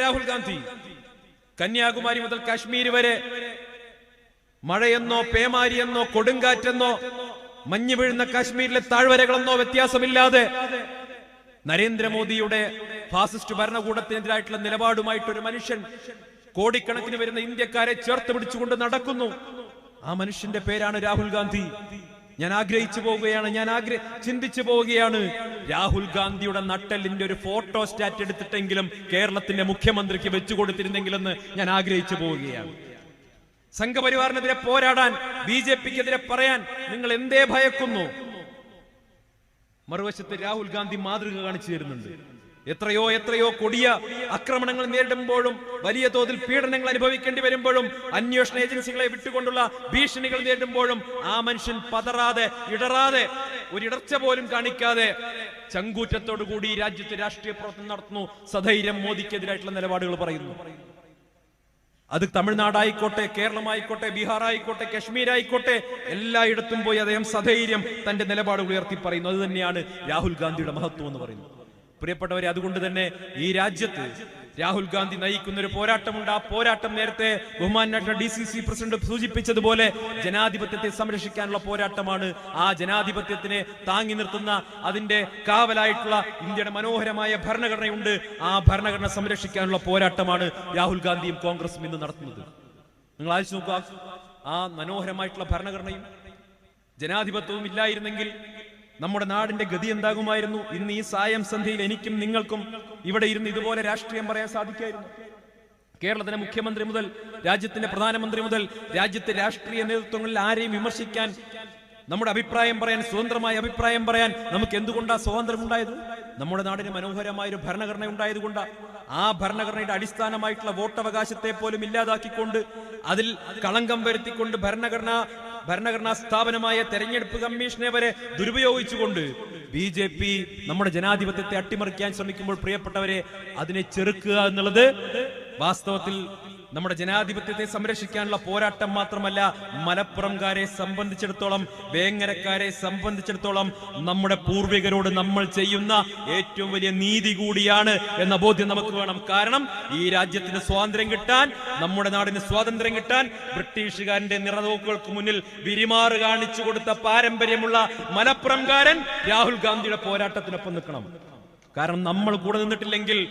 രാഹുൽ ഗാന്ധി. കന്യാകുമാരി മുതൽ കാശ്മീർ വരെ മഴയെന്നോ പേമാരിയെന്നോ കൊടുങ്കാറ്റെന്നോ മഞ്ഞ് വീഴുന്ന കാശ്മീരിലെ താഴ്വരകളെന്നോ വ്യത്യാസമില്ലാതെ നരേന്ദ്രമോദിയുടെ ഫാസിസ്റ്റ് ഭരണകൂടത്തിനെതിരായിട്ടുള്ള നിലപാടുമായിട്ടൊരു മനുഷ്യൻ കോടിക്കണക്കിന് വരുന്ന ഇന്ത്യക്കാരെ ചേർത്ത് പിടിച്ചുകൊണ്ട് നടക്കുന്നു. ആ മനുഷ്യന്റെ പേരാണ് രാഹുൽ ഗാന്ധി. ഞാൻ ആഗ്രഹിച്ചു പോവുകയാണ്, ചിന്തിച്ചു പോവുകയാണ്, രാഹുൽ ഗാന്ധിയുടെ നട്ടെല്ലിന്റെ ഒരു ഫോട്ടോ സ്റ്റാറ്റ് എടുത്തിട്ടെങ്കിലും കേരളത്തിന്റെ മുഖ്യമന്ത്രിക്ക് വെച്ചുകൊടുത്തിരുന്നെങ്കിലെന്ന് ഞാൻ ആഗ്രഹിച്ചു പോവുകയാണ്. സംഘപരിവാറിനെതിരെ പോരാടാൻ, BJPക്കെതിരെ പറയാൻ നിങ്ങൾ എന്തേ ഭയക്കുന്നു? മറുവശത്ത് രാഹുൽ ഗാന്ധി മാതൃക കാണിച്ചു തരുന്നുണ്ട്. എത്രയോ കൊടിയ ആക്രമണങ്ങൾ നേരിടുമ്പോഴും, വലിയ തോതിൽ പീഡനങ്ങൾ അനുഭവിക്കേണ്ടി വരുമ്പോഴും, അന്വേഷണ ഏജൻസികളെ വിട്ടുകൊണ്ടുള്ള ഭീഷണികൾ നേരിടുമ്പോഴും ആ മനുഷ്യൻ പതറാതെ, ഇടറാതെ, ഒരിടർച്ച പോലും കാണിക്കാതെ ചങ്കൂറ്റത്തോടുകൂടി രാജ്യത്ത് രാഷ്ട്രീയ പ്രവർത്തനം നടത്തുന്നു. സധൈര്യം മോദിക്കെതിരായിട്ടുള്ള നിലപാടുകൾ പറയുന്നു. അത് തമിഴ്നാടായിക്കോട്ടെ, കേരളമായിക്കോട്ടെ, ബീഹാർ ആയിക്കോട്ടെ, കശ്മീർ ആയിക്കോട്ടെ, എല്ലായിടത്തും പോയി അദ്ദേഹം സധൈര്യം തന്റെ നിലപാടുകൾ ഉയർത്തി പറയുന്നു. അത് തന്നെയാണ് രാഹുൽ ഗാന്ധിയുടെ മഹത്വം എന്ന് പറയുന്നത്. പ്രിയപ്പെട്ടവരെ, അതുകൊണ്ട് തന്നെ ഈ രാജ്യത്ത് രാഹുൽ ഗാന്ധി നയിക്കുന്ന ഒരു പോരാട്ടമുണ്ട്. ആ പോരാട്ടം നേരത്തെ ബഹുമാന്യ DCC പ്രസിഡന്റ് സൂചിപ്പിച്ചതുപോലെ ജനാധിപത്യത്തെ സംരക്ഷിക്കാനുള്ള പോരാട്ടമാണ്. ആ ജനാധിപത്യത്തിനെ താങ്ങി നിർത്തുന്ന, അതിന്റെ കാവലായിട്ടുള്ള ഇന്ത്യയുടെ മനോഹരമായ ഭരണഘടനയുണ്ട്. ആ ഭരണഘടന സംരക്ഷിക്കാനുള്ള പോരാട്ടമാണ് രാഹുൽ ഗാന്ധിയും കോൺഗ്രസും ഇന്ന് നടത്തുന്നത്. നിങ്ങൾ ആലോചിച്ച് നോക്കുക, ആ മനോഹരമായിട്ടുള്ള ഭരണഘടനയും ജനാധിപത്യവും ഇല്ലായിരുന്നെങ്കിൽ നമ്മുടെ നാടിന്റെ ഗതി എന്താകുമായിരുന്നു? ഇന്ന് ഈ സായം സന്ധ്യയിൽ എനിക്കും നിങ്ങൾക്കും ഇവിടെ ഇരുന്ന് ഇതുപോലെ രാഷ്ട്രീയം പറയാൻ സാധിക്കായിരുന്നു. കേരളത്തിലെ മുഖ്യമന്ത്രി മുതൽ രാജ്യത്തിന്റെ പ്രധാനമന്ത്രി മുതൽ രാജ്യത്തെ രാഷ്ട്രീയ നേതൃത്വങ്ങളിൽ ആരെയും വിമർശിക്കാൻ, നമ്മുടെ അഭിപ്രായം പറയാൻ, സ്വതന്ത്രമായ അഭിപ്രായം പറയാൻ നമുക്ക് എന്തുകൊണ്ടാണ് സ്വാതന്ത്ര്യം ഉണ്ടായത്? നമ്മുടെ നാടിന് മനോഹരമായ ഒരു ഭരണഘടന ഉണ്ടായതുകൊണ്ടാണ്. ആ ഭരണഘടനയുടെ അടിസ്ഥാനമായിട്ടുള്ള വോട്ടവകാശത്തെ പോലും ഇല്ലാതാക്കിക്കൊണ്ട്, അതിൽ കളങ്കം വരുത്തിക്കൊണ്ട്, ഭരണഘടനാ സ്ഥാപനമായ തെരഞ്ഞെടുപ്പ് കമ്മീഷനെ വരെ ദുരുപയോഗിച്ചുകൊണ്ട് BJP നമ്മുടെ ജനാധിപത്യത്തെ അട്ടിമറിക്കാൻ ശ്രമിക്കുമ്പോൾ, പ്രിയപ്പെട്ടവരെ, അതിനെ ചെറുക്കുക എന്നുള്ളത് വാസ്തവത്തിൽ നമ്മുടെ ജനാധിപത്യത്തെ സംരക്ഷിക്കാനുള്ള പോരാട്ടം മാത്രമല്ല, മലപ്പുറംകാരെ സംബന്ധിച്ചിടത്തോളം, വേങ്ങരക്കാരെ സംബന്ധിച്ചിടത്തോളം നമ്മുടെ പൂർവികരോട് നമ്മൾ ചെയ്യുന്ന ഏറ്റവും വലിയ നീതി കൂടിയാണ് എന്ന ബോധ്യം നമുക്ക് വേണം. കാരണം ഈ രാജ്യത്തിന് സ്വാതന്ത്ര്യം കിട്ടാൻ, നമ്മുടെ നാടിന് സ്വാതന്ത്ര്യം കിട്ടാൻ ബ്രിട്ടീഷുകാരന്റെ നിറനോക്കുകൾക്ക് മുന്നിൽ വിരിമാറ് കാണിച്ചു കൊടുത്ത പാരമ്പര്യമുള്ള മലപ്പുറംകാരൻ രാഹുൽ ഗാന്ധിയുടെ പോരാട്ടത്തിനൊപ്പം നിൽക്കണം. കാരണം നമ്മൾ കൂടെ നിന്നിട്ടില്ലെങ്കിൽ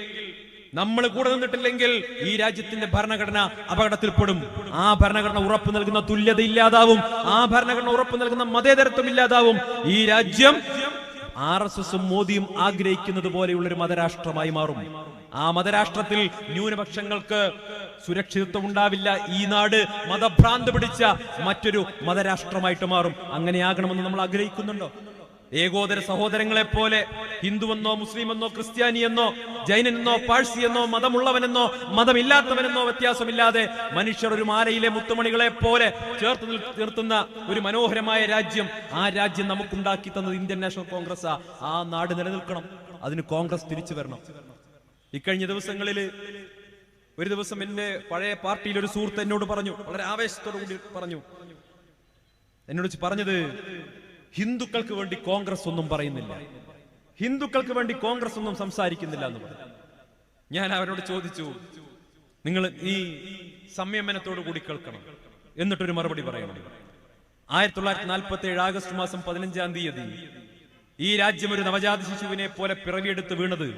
നമ്മൾ കൂടെ നിന്നിട്ടില്ലെങ്കിൽ ഈ രാജ്യത്തിന്റെ ഭരണഘടന അപകടത്തിൽപ്പെടും. ആ ഭരണഘടന ഉറപ്പ് നൽകുന്ന തുല്യത ഇല്ലാതാവും. ആ ഭരണഘടന ഉറപ്പ് നൽകുന്ന മതേതരത്വം ഇല്ലാതാവും. ഈ രാജ്യം RSSും മോദിയും ആഗ്രഹിക്കുന്നത് പോലെയുള്ള ഒരു മതരാഷ്ട്രമായി മാറും. ആ മതരാഷ്ട്രത്തിൽ ന്യൂനപക്ഷങ്ങൾക്ക് സുരക്ഷിതത്വം ഉണ്ടാവില്ല. ഈ നാട് മതഭ്രാന്ത് പിടിച്ച മറ്റൊരു മതരാഷ്ട്രമായിട്ട് മാറും. അങ്ങനെയാകണമെന്ന് നമ്മൾ ആഗ്രഹിക്കുന്നുണ്ടോ? ഏകോദര സഹോദരങ്ങളെ പോലെ ഹിന്ദുവെന്നോ മുസ്ലിമെന്നോ ക്രിസ്ത്യാനിയെന്നോ ജൈനനെന്നോ പാഴ്സിയെന്നോ മതമുള്ളവനെന്നോ മതമില്ലാത്തവനെന്നോ വ്യത്യാസമില്ലാതെ മനുഷ്യർ ഒരു മാലയിലെ മുത്തുമണികളെ പോലെ ചേർത്ത് നിർത്തുന്ന ഒരു മനോഹരമായ രാജ്യം, ആ രാജ്യം നമുക്കുണ്ടാക്കി തന്നത് ഇന്ത്യൻ നാഷണൽ കോൺഗ്രസ്. ആ നാട് നിലനിൽക്കണം. അതിന് കോൺഗ്രസ് തിരിച്ചു വരണം. ഇക്കഴിഞ്ഞ ദിവസങ്ങളിൽ ഒരു ദിവസം എന്റെ പഴയ പാർട്ടിയിൽ ഒരു സുഹൃത്ത് എന്നോട് പറഞ്ഞു, വളരെ ആവേശത്തോടു കൂടി പറഞ്ഞു, എന്നോട് പറഞ്ഞത്, ഹിന്ദുക്കൾക്ക് വേണ്ടി കോൺഗ്രസ് ഒന്നും പറയുന്നില്ല, ഹിന്ദുക്കൾക്ക് വേണ്ടി കോൺഗ്രസ് ഒന്നും സംസാരിക്കുന്നില്ല എന്ന് പറഞ്ഞു. ഞാൻ അവരോട് ചോദിച്ചു, നിങ്ങൾ ഈ സംയമനത്തോടു കൂടി കേൾക്കണം, എന്നിട്ടൊരു മറുപടി പറയണം. 1947 ആഗസ്റ്റ് മാസം 15-ാം തീയതി ഈ രാജ്യം ഒരു നവജാത ശിശുവിനെ പോലെ പിറവിയെടുത്ത് വീണത്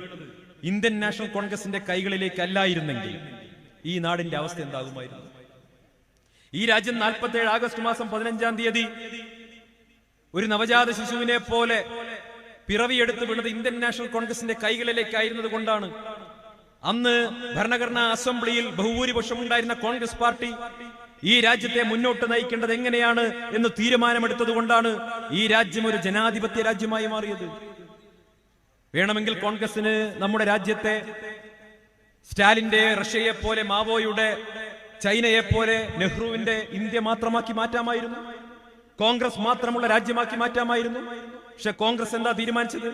ഇന്ത്യൻ നാഷണൽ കോൺഗ്രസിന്റെ കൈകളിലേക്ക് അല്ലായിരുന്നെങ്കിൽ ഈ നാടിന്റെ അവസ്ഥ എന്താകുമായിരുന്നു? ഈ രാജ്യം 47 ആഗസ്റ്റ് മാസം 15-ാം തീയതി ഒരു നവജാത ശിശുവിനെ പോലെ പിറവിയെടുത്ത് വീണത് ഇന്ത്യൻ നാഷണൽ കോൺഗ്രസിന്റെ കൈകളിലേക്കായിരുന്നത് കൊണ്ടാണ്. അന്ന് ഭരണഘടനാ അസംബ്ലിയിൽ ബഹുഭൂരിപക്ഷം ഉണ്ടായിരുന്ന കോൺഗ്രസ് പാർട്ടി ഈ രാജ്യത്തെ മുന്നോട്ട് നയിക്കേണ്ടത് എങ്ങനെയാണ് എന്ന് തീരുമാനമെടുത്തത് കൊണ്ടാണ് ഈ രാജ്യം ഒരു ജനാധിപത്യ രാജ്യമായി മാറിയത്. വേണമെങ്കിൽ കോൺഗ്രസിന് നമ്മുടെ രാജ്യത്തെ സ്റ്റാലിന്റെ റഷ്യയെ പോലെ, മാവോയുടെ ചൈനയെ പോലെ, നെഹ്റുവിന്റെ ഇന്ത്യ മാത്രമാക്കി മാറ്റാമായിരുന്നു. കോൺഗ്രസ് മാത്രമുള്ള രാജ്യമാക്കി മാറ്റാമായിരുന്നു. പക്ഷെ കോൺഗ്രസ് എന്താ തീരുമാനിച്ചത്?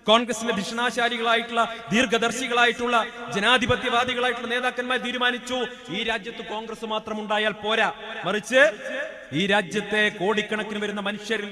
കോൺഗ്രസിന്റെ ഭീഷണാശാലികളായിട്ടുള്ള, ദീർഘദർശികളായിട്ടുള്ള, ജനാധിപത്യവാദികളായിട്ടുള്ള നേതാക്കന്മാർ തീരുമാനിച്ചു, ഈ രാജ്യത്ത് കോൺഗ്രസ് മാത്രം ഉണ്ടായാൽ പോരാ, മറിച്ച് ഈ രാജ്യത്തെ കോടിക്കണക്കിന് വരുന്ന മനുഷ്യരിൽ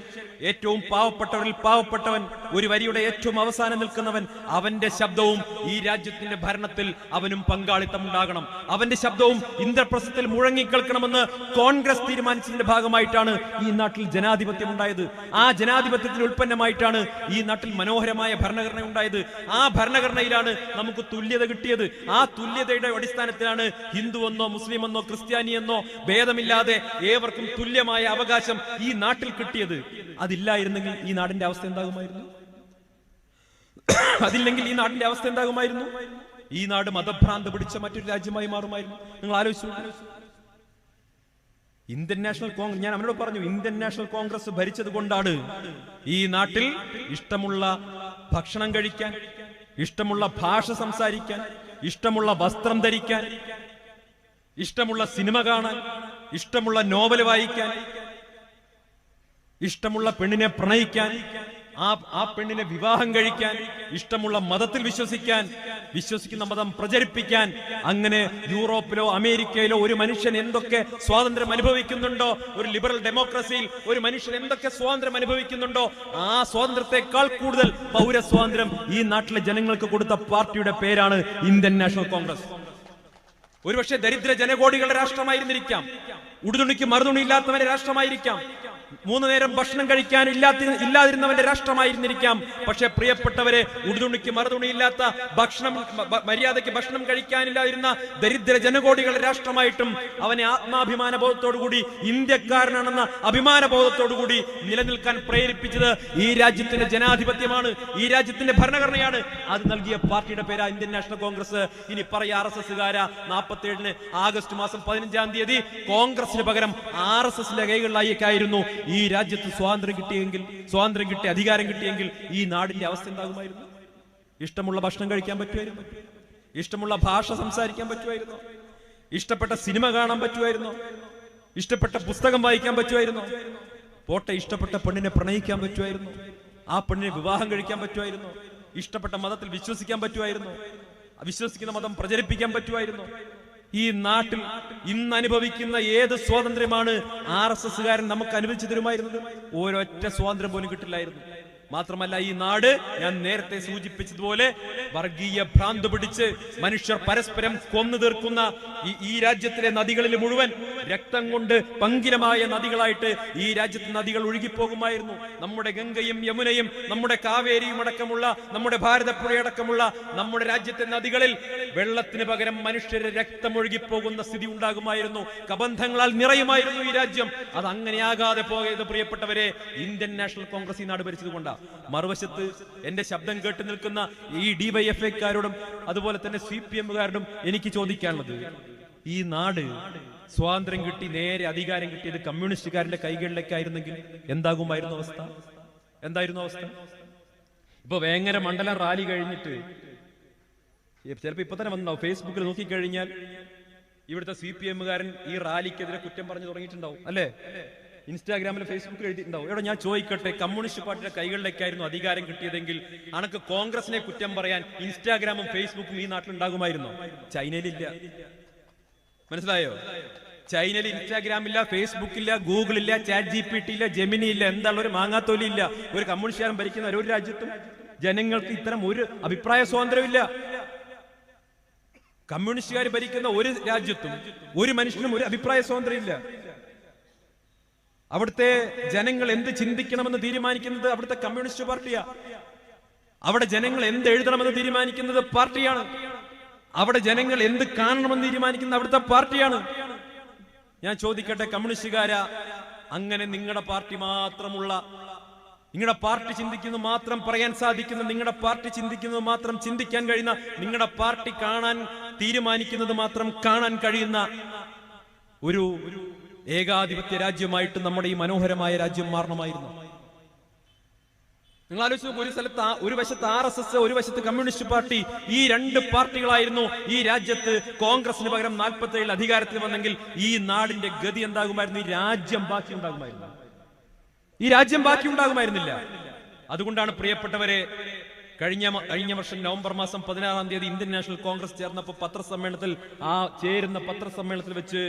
ഏറ്റവും പാവപ്പെട്ടവരിൽ പാവപ്പെട്ടവൻ, ഒരു വരിയുടെ ഏറ്റവും അവസാനം നിൽക്കുന്നവൻ, അവന്റെ ശബ്ദവും ഈ രാജ്യത്തിന്റെ ഭരണത്തിൽ അവനും പങ്കാളിത്തം ഉണ്ടാകണം. അവന്റെ ശബ്ദവും ഇന്ദ്രപ്രസ്ഥത്തിൽ മുഴങ്ങിക്കേൾക്കണമെന്ന് കോൺഗ്രസ് തീരുമാനിച്ചതിന്റെ ഭാഗമായിട്ടാണ് ഈ നാട്ടിൽ ജനാധിപത്യം ഉണ്ടായത്. ആ ജനാധിപത്യത്തിന്റെ ഉൽപ്പന്നമായിട്ടാണ് ഈ നാട്ടിൽ മനോഹരമായ ഭരണഘടന ഉണ്ടായത്. ആ ഭരണഘടനയിലാണ് നമുക്ക് തുല്യത കിട്ടിയത്. ആ തുല്യതയുടെ അടിസ്ഥാനത്തിലാണ് ഹിന്ദുവെന്നോ മുസ്ലിമെന്നോ ക്രിസ്ത്യാനിയെന്നോ ഭേദമില്ലാതെ ഏവർക്കും തുല്യമായ അവകാശം ഈ നാട്ടിൽ കിട്ടിയത്. അതില്ലായിരുന്നെങ്കിൽ ഈ നാടിന്റെ അവസ്ഥ എന്താകുമായിരുന്നു? അതില്ലെങ്കിൽ ഈ നാടിന്റെ അവസ്ഥ എന്താകുമായിരുന്നു? ഈ നാട് മതഭ്രാന്ത് പിടിച്ച മറ്റൊരു രാജ്യമായി മാറുമായിരുന്നു. നിങ്ങൾ ആലോചിച്ചു. ഇന്ത്യൻ നാഷണൽ കോൺഗ്രസ്, ഞാൻ അവനോട് പറഞ്ഞു, ഇന്ത്യൻ നാഷണൽ കോൺഗ്രസ് ഭരിച്ചത് കൊണ്ടാണ് ഈ നാട്ടിൽ ഇഷ്ടമുള്ള ഭക്ഷണം കഴിക്കാൻ, ഇഷ്ടമുള്ള ഭാഷ സംസാരിക്കാൻ, ഇഷ്ടമുള്ള വസ്ത്രം ധരിക്കാൻ, ഇഷ്ടമുള്ള സിനിമ കാണാൻ, ഇഷ്ടമുള്ള നോവൽ വായിക്കാൻ, ഇഷ്ടമുള്ള പെണ്ണിനെ പ്രണയിക്കാൻ, ആ പെണ്ണിനെ വിവാഹം കഴിക്കാൻ, ഇഷ്ടമുള്ള മതത്തിൽ വിശ്വസിക്കാൻ, വിശ്വസിക്കുന്ന മതം പ്രചരിപ്പിക്കാൻ, അങ്ങനെ യൂറോപ്പിലോ അമേരിക്കയിലോ ഒരു മനുഷ്യൻ എന്തൊക്കെ സ്വാതന്ത്ര്യം അനുഭവിക്കുന്നുണ്ടോ, ഒരു ലിബറൽ ഡെമോക്രസിയിൽ ഒരു മനുഷ്യൻ എന്തൊക്കെ സ്വാതന്ത്ര്യം അനുഭവിക്കുന്നുണ്ടോ, ആ സ്വാതന്ത്ര്യത്തെക്കാൾ കൂടുതൽ പൗരസ്വാതന്ത്ര്യം ഈ നാട്ടിലെ ജനങ്ങൾക്ക് കൊടുത്ത പാർട്ടിയുടെ പേരാണ് ഇന്ത്യൻ നാഷണൽ കോൺഗ്രസ്. ഒരുപക്ഷെ ദരിദ്ര ജനകോടികളുടെ രാഷ്ട്രമായിരുന്നിരിക്കാം, ഉടുതുണിക്ക് മറുതുണി ഇല്ലാത്തവന്റെ രാഷ്ട്രമായിരിക്കാം, 3 നേരം ഭക്ഷണം കഴിക്കാൻ ഇല്ലാതിരുന്നവന്റെ രാഷ്ട്രമായിരുന്നിരിക്കാം. പക്ഷെ പ്രിയപ്പെട്ടവരെ, ഉടുതുണിക്ക് മറുതുണിയില്ലാത്ത, മര്യാദയ്ക്ക് ഭക്ഷണം കഴിക്കാനില്ലാതിരുന്ന ദരിദ്ര ജനകോടികളുടെ രാഷ്ട്രമായിട്ടും അവനെ ആത്മാഭിമാന ബോധത്തോടുകൂടി ഇന്ത്യക്കാരനാണെന്ന അഭിമാന ബോധത്തോടുകൂടി നിലനിൽക്കാൻ പ്രേരിപ്പിച്ചത് ഈ രാജ്യത്തിന്റെ ജനാധിപത്യമാണ്, ഈ രാജ്യത്തിന്റെ ഭരണഘടനയാണ്. അത് നൽകിയ പാർട്ടിയുടെ പേരാ ഇന്ത്യൻ നാഷണൽ കോൺഗ്രസ്. ഇനി പറയാ RSSകാരാ 47 ആഗസ്റ്റ് മാസം 15-ാം തീയതി കോൺഗ്രസിന് പകരം RSSന്റെ കൈകളിലായിരിക്കായിരുന്നു ഈ രാജ്യത്ത് സ്വാതന്ത്ര്യം കിട്ടി അധികാരം കിട്ടിയെങ്കിൽ ഈ നാടിന്റെ അവസ്ഥ എന്താകുമായിരുന്നു? ഇഷ്ടമുള്ള ഭക്ഷണം കഴിക്കാൻ പറ്റുമായിരുന്നു? ഇഷ്ടമുള്ള ഭാഷ സംസാരിക്കാൻ പറ്റുമായിരുന്നു? ഇഷ്ടപ്പെട്ട സിനിമ കാണാൻ പറ്റുമായിരുന്നു? ഇഷ്ടപ്പെട്ട പുസ്തകം വായിക്കാൻ പറ്റുമായിരുന്നു? പോട്ടെ, ഇഷ്ടപ്പെട്ട പെണ്ണിനെ പ്രണയിക്കാൻ പറ്റുമായിരുന്നു? ആ പെണ്ണിനെ വിവാഹം കഴിക്കാൻ പറ്റുമായിരുന്നു? ഇഷ്ടപ്പെട്ട മതത്തിൽ വിശ്വസിക്കാൻ പറ്റുമായിരുന്നു? വിശ്വസിക്കുന്ന മതം പ്രചരിപ്പിക്കാൻ പറ്റുമായിരുന്നു? ഈ നാട്ടിൽ ഇന്ന് അനുഭവിക്കുന്ന ഏത് സ്വാതന്ത്ര്യമാണ് RSSകാരൻ നമുക്ക് അനുവദിച്ചു തരുമായിരുന്നത്? ഒരൊറ്റ സ്വാതന്ത്ര്യം പോലും കിട്ടില്ലായിരുന്നു. മാത്രമല്ല ഈ നാട് ഞാൻ നേരത്തെ സൂചിപ്പിച്ചതുപോലെ വർഗീയ ഭ്രാന്ത് പിടിച്ച് മനുഷ്യർ പരസ്പരം കൊന്നു തീർക്കുന്ന ഈ രാജ്യത്തിലെ നദികളിൽ മുഴുവൻ രക്തം കൊണ്ട് പങ്കിലമായ നദികളായിട്ട് ഈ രാജ്യത്തെ നദികൾ ഒഴുകിപ്പോകുമായിരുന്നു. നമ്മുടെ ഗംഗയും യമുനയും നമ്മുടെ കാവേരിയും അടക്കമുള്ള നമ്മുടെ ഭാരതപ്പുഴയടക്കമുള്ള നമ്മുടെ രാജ്യത്തെ നദികളിൽ വെള്ളത്തിന് പകരം മനുഷ്യരുടെ രക്തം ഒഴുകിപ്പോകുന്ന സ്ഥിതി ഉണ്ടാകുമായിരുന്നു. കബന്ധങ്ങളാൽ നിറയുമായിരുന്നു ഈ രാജ്യം. അത് അങ്ങനെയാകാതെ പോയത് പ്രിയപ്പെട്ടവരെ ഇന്ത്യൻ നാഷണൽ കോൺഗ്രസ് ഈ നാട് ഭരിച്ചതുകൊണ്ടാണ്. മറുവശത്ത് എന്റെ ശബ്ദം കേട്ട് നിൽക്കുന്ന ഈ ഡിവൈഎഫ്ഐക്കാരോടും അതുപോലെ തന്നെ CPM-കാരോടും എനിക്ക് ചോദിക്കാനുള്ളത്, ഈ നാട് സ്വാതന്ത്ര്യം കിട്ടി നേരെ അധികാരം കിട്ടിയത് കമ്മ്യൂണിസ്റ്റുകാരുടെ കൈകളിലേക്കായിരുന്നെങ്കിൽ എന്താകുമായിരുന്നു അവസ്ഥ? ഇപ്പൊ വേങ്ങര മണ്ഡലം റാലി കഴിഞ്ഞിട്ട് ചിലപ്പോ ഇപ്പൊ തന്നെ വന്നാവും, ഫേസ്ബുക്കിൽ നോക്കിക്കഴിഞ്ഞാൽ ഇവിടുത്തെ CPM-കാരൻ ഈ റാലിക്കെതിരെ കുറ്റം പറഞ്ഞു തുടങ്ങിയിട്ടുണ്ടാവും, അല്ലേ? ഇൻസ്റ്റാഗ്രാമിൽ ഫേസ്ബുക്കിൽ എഴുതിയിട്ടുണ്ടാവും. എവിടെ ഞാൻ ചോദിക്കട്ടെ, കമ്മ്യൂണിസ്റ്റ് പാർട്ടിയുടെ കൈകളിലേക്കായിരുന്നു അധികാരം കിട്ടിയതെങ്കിൽ അനക്ക് കോൺഗ്രസിനെ കുറ്റം പറയാൻ ഇൻസ്റ്റാഗ്രാമും ഫേസ്ബുക്കും ഈ നാട്ടിൽ ഉണ്ടാകുമായിരുന്നോ? ചൈനയിലില്ല. മനസ്സിലായോ? ചൈനയിൽ ഇൻസ്റ്റാഗ്രാം ഇല്ല, ഫേസ്ബുക്ക് ഇല്ല, ഗൂഗിൾ ഇല്ല, ChatGPT ഇല്ല, ജെമിനി ഇല്ല, എന്താണ് ഒരു മാങ്ങാത്തോലി ഇല്ല. ഒരു കമ്മ്യൂണിസ്റ്റുകാരൻ ഭരിക്കുന്ന ഒരു രാജ്യത്തും ജനങ്ങൾക്ക് ഇത്തരം ഒരു അഭിപ്രായ സ്വാതന്ത്ര്യമില്ല. കമ്മ്യൂണിസ്റ്റുകാർ ഭരിക്കുന്ന ഒരു രാജ്യത്തും ഒരു മനുഷ്യനും ഒരു അഭിപ്രായ സ്വാതന്ത്ര്യമില്ല. അവിടുത്തെ ജനങ്ങൾ എന്ത് ചിന്തിക്കണമെന്ന് തീരുമാനിക്കുന്നത് അവിടുത്തെ കമ്മ്യൂണിസ്റ്റ് പാർട്ടിയാ. അവിടെ ജനങ്ങൾ എന്ത് എഴുതണമെന്ന് തീരുമാനിക്കുന്നത് പാർട്ടിയാണ്. അവിടെ ജനങ്ങൾ എന്ത് കാണണമെന്ന് തീരുമാനിക്കുന്നത് അവിടുത്തെ പാർട്ടിയാണ്. ഞാൻ ചോദിക്കട്ടെ, കമ്മ്യൂണിസ്റ്റുകാരാ, അങ്ങനെ നിങ്ങളുടെ പാർട്ടി മാത്രമുള്ള, നിങ്ങളുടെ പാർട്ടി ചിന്തിക്കുന്നത് മാത്രം പറയാൻ സാധിക്കുന്ന, നിങ്ങളുടെ പാർട്ടി ചിന്തിക്കുന്നത് മാത്രം ചിന്തിക്കാൻ കഴിയുന്ന, നിങ്ങളുടെ പാർട്ടി കാണാൻ തീരുമാനിക്കുന്നത് മാത്രം കാണാൻ കഴിയുന്ന ഒരു ഏകാധിപത്യ രാജ്യമായിട്ട് നമ്മുടെ ഈ മനോഹരമായ രാജ്യം മാറണമായിരുന്നു. നിങ്ങൾ ആലോചിച്ച് നോക്കൂ, ഒരു സ്ഥലത്ത് ഒരു വശത്ത് RSS, ഒരു വശത്ത് കമ്മ്യൂണിസ്റ്റ് പാർട്ടി, ഈ രണ്ട് പാർട്ടികളായിരുന്നു ഈ രാജ്യത്ത് കോൺഗ്രസിന് പകരം 47 അധികാരത്തിൽ വന്നെങ്കിൽ ഈ നാടിന്റെ ഗതി എന്താകുമായിരുന്നു? ഈ രാജ്യം ബാക്കി ഉണ്ടാകുമായിരുന്നില്ല. അതുകൊണ്ടാണ് പ്രിയപ്പെട്ടവരെ, കഴിഞ്ഞ വർഷം നവംബർ മാസം 16-ാം തീയതി ഇന്ത്യൻ നാഷണൽ കോൺഗ്രസ് ചേർന്നപ്പോൾ പത്രസമ്മേളനത്തിൽ, ചേരുന്ന പത്രസമ്മേളനത്തിൽ വെച്ച്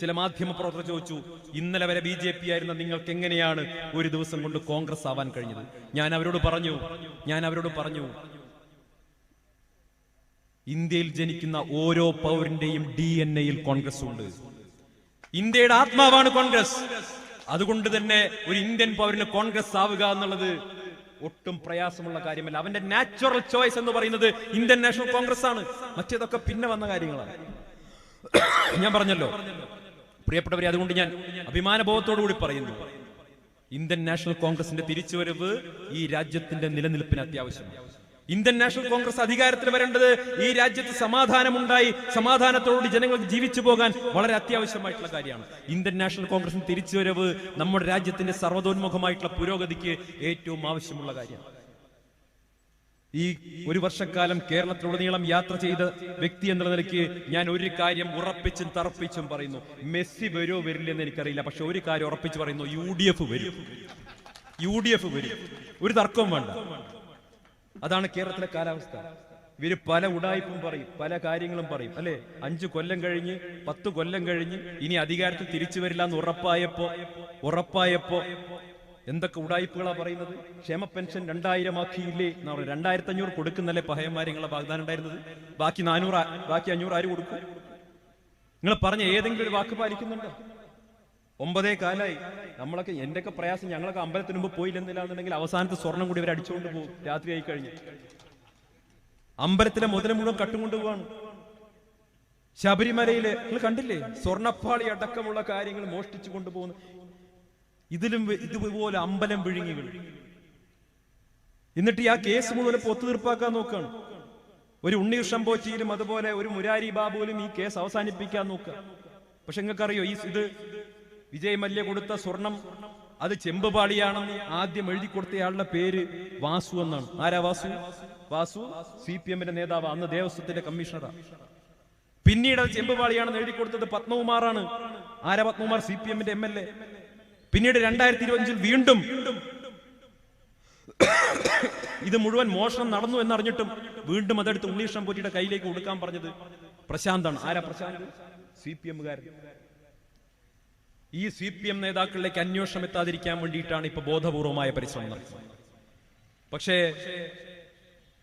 ചില മാധ്യമ പ്രവർത്തകർ ചോദിച്ചു, ഇന്നലെ വരെ BJP ആയിരുന്ന നിങ്ങൾക്ക് എങ്ങനെയാണ് ഒരു ദിവസം കൊണ്ട് കോൺഗ്രസ് ആവാൻ കഴിഞ്ഞത്? ഞാൻ അവരോട് പറഞ്ഞു ഇന്ത്യയിൽ ജനിക്കുന്ന ഓരോ പൗരന്റെയും DNA-യിൽ കോൺഗ്രസ് ഉണ്ട്. ഇന്ത്യയുടെ ആത്മാവാണ് കോൺഗ്രസ്. അതുകൊണ്ട് തന്നെ ഒരു ഇന്ത്യൻ പൗരന് കോൺഗ്രസ് ആവുക എന്നുള്ളത് ഒട്ടും പ്രയാസമുള്ള കാര്യമല്ല. അവന്റെ നാച്ചുറൽ ചോയ്സ് എന്ന് പറയുന്നത് ഇന്ത്യൻ നാഷണൽ കോൺഗ്രസ് ആണ്. മറ്റേതൊക്കെ പിന്നെ വന്ന കാര്യങ്ങളാണ്. ഞാൻ പറഞ്ഞല്ലോ പ്രിയപ്പെട്ടവരെ, അതുകൊണ്ട് ഞാൻ അഭിമാനബോധത്തോടുകൂടി പറയുന്നു, ഇന്ത്യൻ നാഷണൽ കോൺഗ്രസിന്റെ തിരിച്ചുവരവ് ഈ രാജ്യത്തിന്റെ നിലനിൽപ്പിന് അത്യാവശ്യമാണ്. ഇന്ത്യൻ നാഷണൽ കോൺഗ്രസ് അധികാരത്തിൽ വരേണ്ടത് ഈ രാജ്യത്ത് സമാധാനമുണ്ടായി സമാധാനത്തോടുകൂടി ജനങ്ങൾക്ക് ജീവിച്ചു പോകാൻ വളരെ അത്യാവശ്യമായിട്ടുള്ള കാര്യമാണ്. ഇന്ത്യൻ നാഷണൽ കോൺഗ്രസിന്റെ തിരിച്ചുവരവ് നമ്മുടെ രാജ്യത്തിന്റെ സർവ്വതോന്മുഖമായിട്ടുള്ള പുരോഗതിക്ക് ഏറ്റവും ആവശ്യമുള്ള കാര്യമാണ്. ഈ ഒരു വർഷക്കാലം കേരളത്തിലുടനീളം യാത്ര ചെയ്ത വ്യക്തി എന്ന നിലയ്ക്ക് ഞാൻ ഒരു കാര്യം ഉറപ്പിച്ചും തറപ്പിച്ചും പറയുന്നു, മെസ്സി വരുമോ വരില്ലെന്ന് എനിക്കറിയില്ല, പക്ഷെ ഒരു കാര്യം ഉറപ്പിച്ച് പറയുന്നു, UDF വരും. ഒരു തർക്കവും വേണ്ട. അതാണ് കേരളത്തിലെ കാലാവസ്ഥ. ഇവര് പല ഉടായ്പും പറയും, പല കാര്യങ്ങളും പറയും, അല്ലെ? 5 കൊല്ലം കഴിഞ്ഞ് 10 കൊല്ലം കഴിഞ്ഞ് ഇനി അധികാരത്തിൽ തിരിച്ചു വരില്ല എന്ന് ഉറപ്പായപ്പോ എന്തൊക്കെ ഉടായ്പകളാ പറയുന്നത്? ക്ഷേമ പെൻഷൻ 2000 ആക്കിയില്ലേ? 2500 കൊടുക്കുന്നല്ലേ പഹയന്മാരെ വാഗ്ദാനം ഉണ്ടായിരുന്നത്? ബാക്കി 500 ആര് കൊടുക്കും? നിങ്ങൾ പറഞ്ഞ ഏതെങ്കിലും ഒരു വാക്ക് പാലിക്കുന്നുണ്ടോ? 9 കാലായി നമ്മളൊക്കെ, എന്റെയൊക്കെ പ്രയാസം, ഞങ്ങളൊക്കെ അമ്പലത്തിന് മുമ്പ് പോയില്ലെന്നില്ലാന്നുണ്ടെങ്കിൽ അവസാനത്തെ സ്വർണം കൂടി ഇവർ അടിച്ചുകൊണ്ട് പോകും. രാത്രി ആയി കഴിഞ്ഞ് അമ്പലത്തിലെ മുതല മുഴുവൻ കട്ടുകൊണ്ടുപോവാണ്. ശബരിമലയില് നിങ്ങൾ കണ്ടില്ലേ, സ്വർണ്ണപ്പാളി അടക്കമുള്ള കാര്യങ്ങൾ മോഷ്ടിച്ചു കൊണ്ടുപോകുന്നു. ഇതുപോലെ അമ്പലം വിഴുങ്ങികൾ. എന്നിട്ട് ആ കേസ് മുഴുവൻ ഒത്തുതീർപ്പാക്കാൻ നോക്കുകയാണ്. ഒരു ഉണ്ണികൃഷ്ണൻ പോറ്റിയിലും അതുപോലെ ഒരു മുരാരി ബാബുവിലും ഈ കേസ് അവസാനിപ്പിക്കാൻ നോക്കുക. പക്ഷെ നിങ്ങൾക്കറിയോ, ഇത് വിജയ് മല്യ കൊടുത്ത സ്വർണം അത് ചെമ്പുപാളിയാണെന്ന് ആദ്യം എഴുതി കൊടുത്തയാളുടെ പേര് വാസു എന്നാണ്. ആരാ വാസു? CPM-ന്റെ നേതാവ്, അന്ന് ദേവസ്വത്തിന്റെ കമ്മീഷണറാണ്. പിന്നീട് അത് ചെമ്പുപാളിയാണെന്ന് എഴുതി കൊടുത്തത് പത്മകുമാറാണ്. ആരാ പത്മകുമാർ? CPM-ന്റെ MLA. പിന്നീട് 2025 വീണ്ടും ഇത് മുഴുവൻ മോഷണം നടന്നു എന്നറിഞ്ഞിട്ടും വീണ്ടും അതെടുത്ത് ഉണ്ണീഷ്ണം പോറ്റിയുടെ കയ്യിലേക്ക് കൊടുക്കാൻ പറഞ്ഞത് പ്രശാന്താണ്. ആരാ പ്രശാന്ത്? CPM-കാരൻ. ഈ CPM നേതാക്കളിലേക്ക് അന്വേഷണം എത്താതിരിക്കാൻ വേണ്ടിയിട്ടാണ് ഇപ്പൊ ബോധപൂർവമായ പരിശ്രമം നടത്തുന്നത്. പക്ഷേ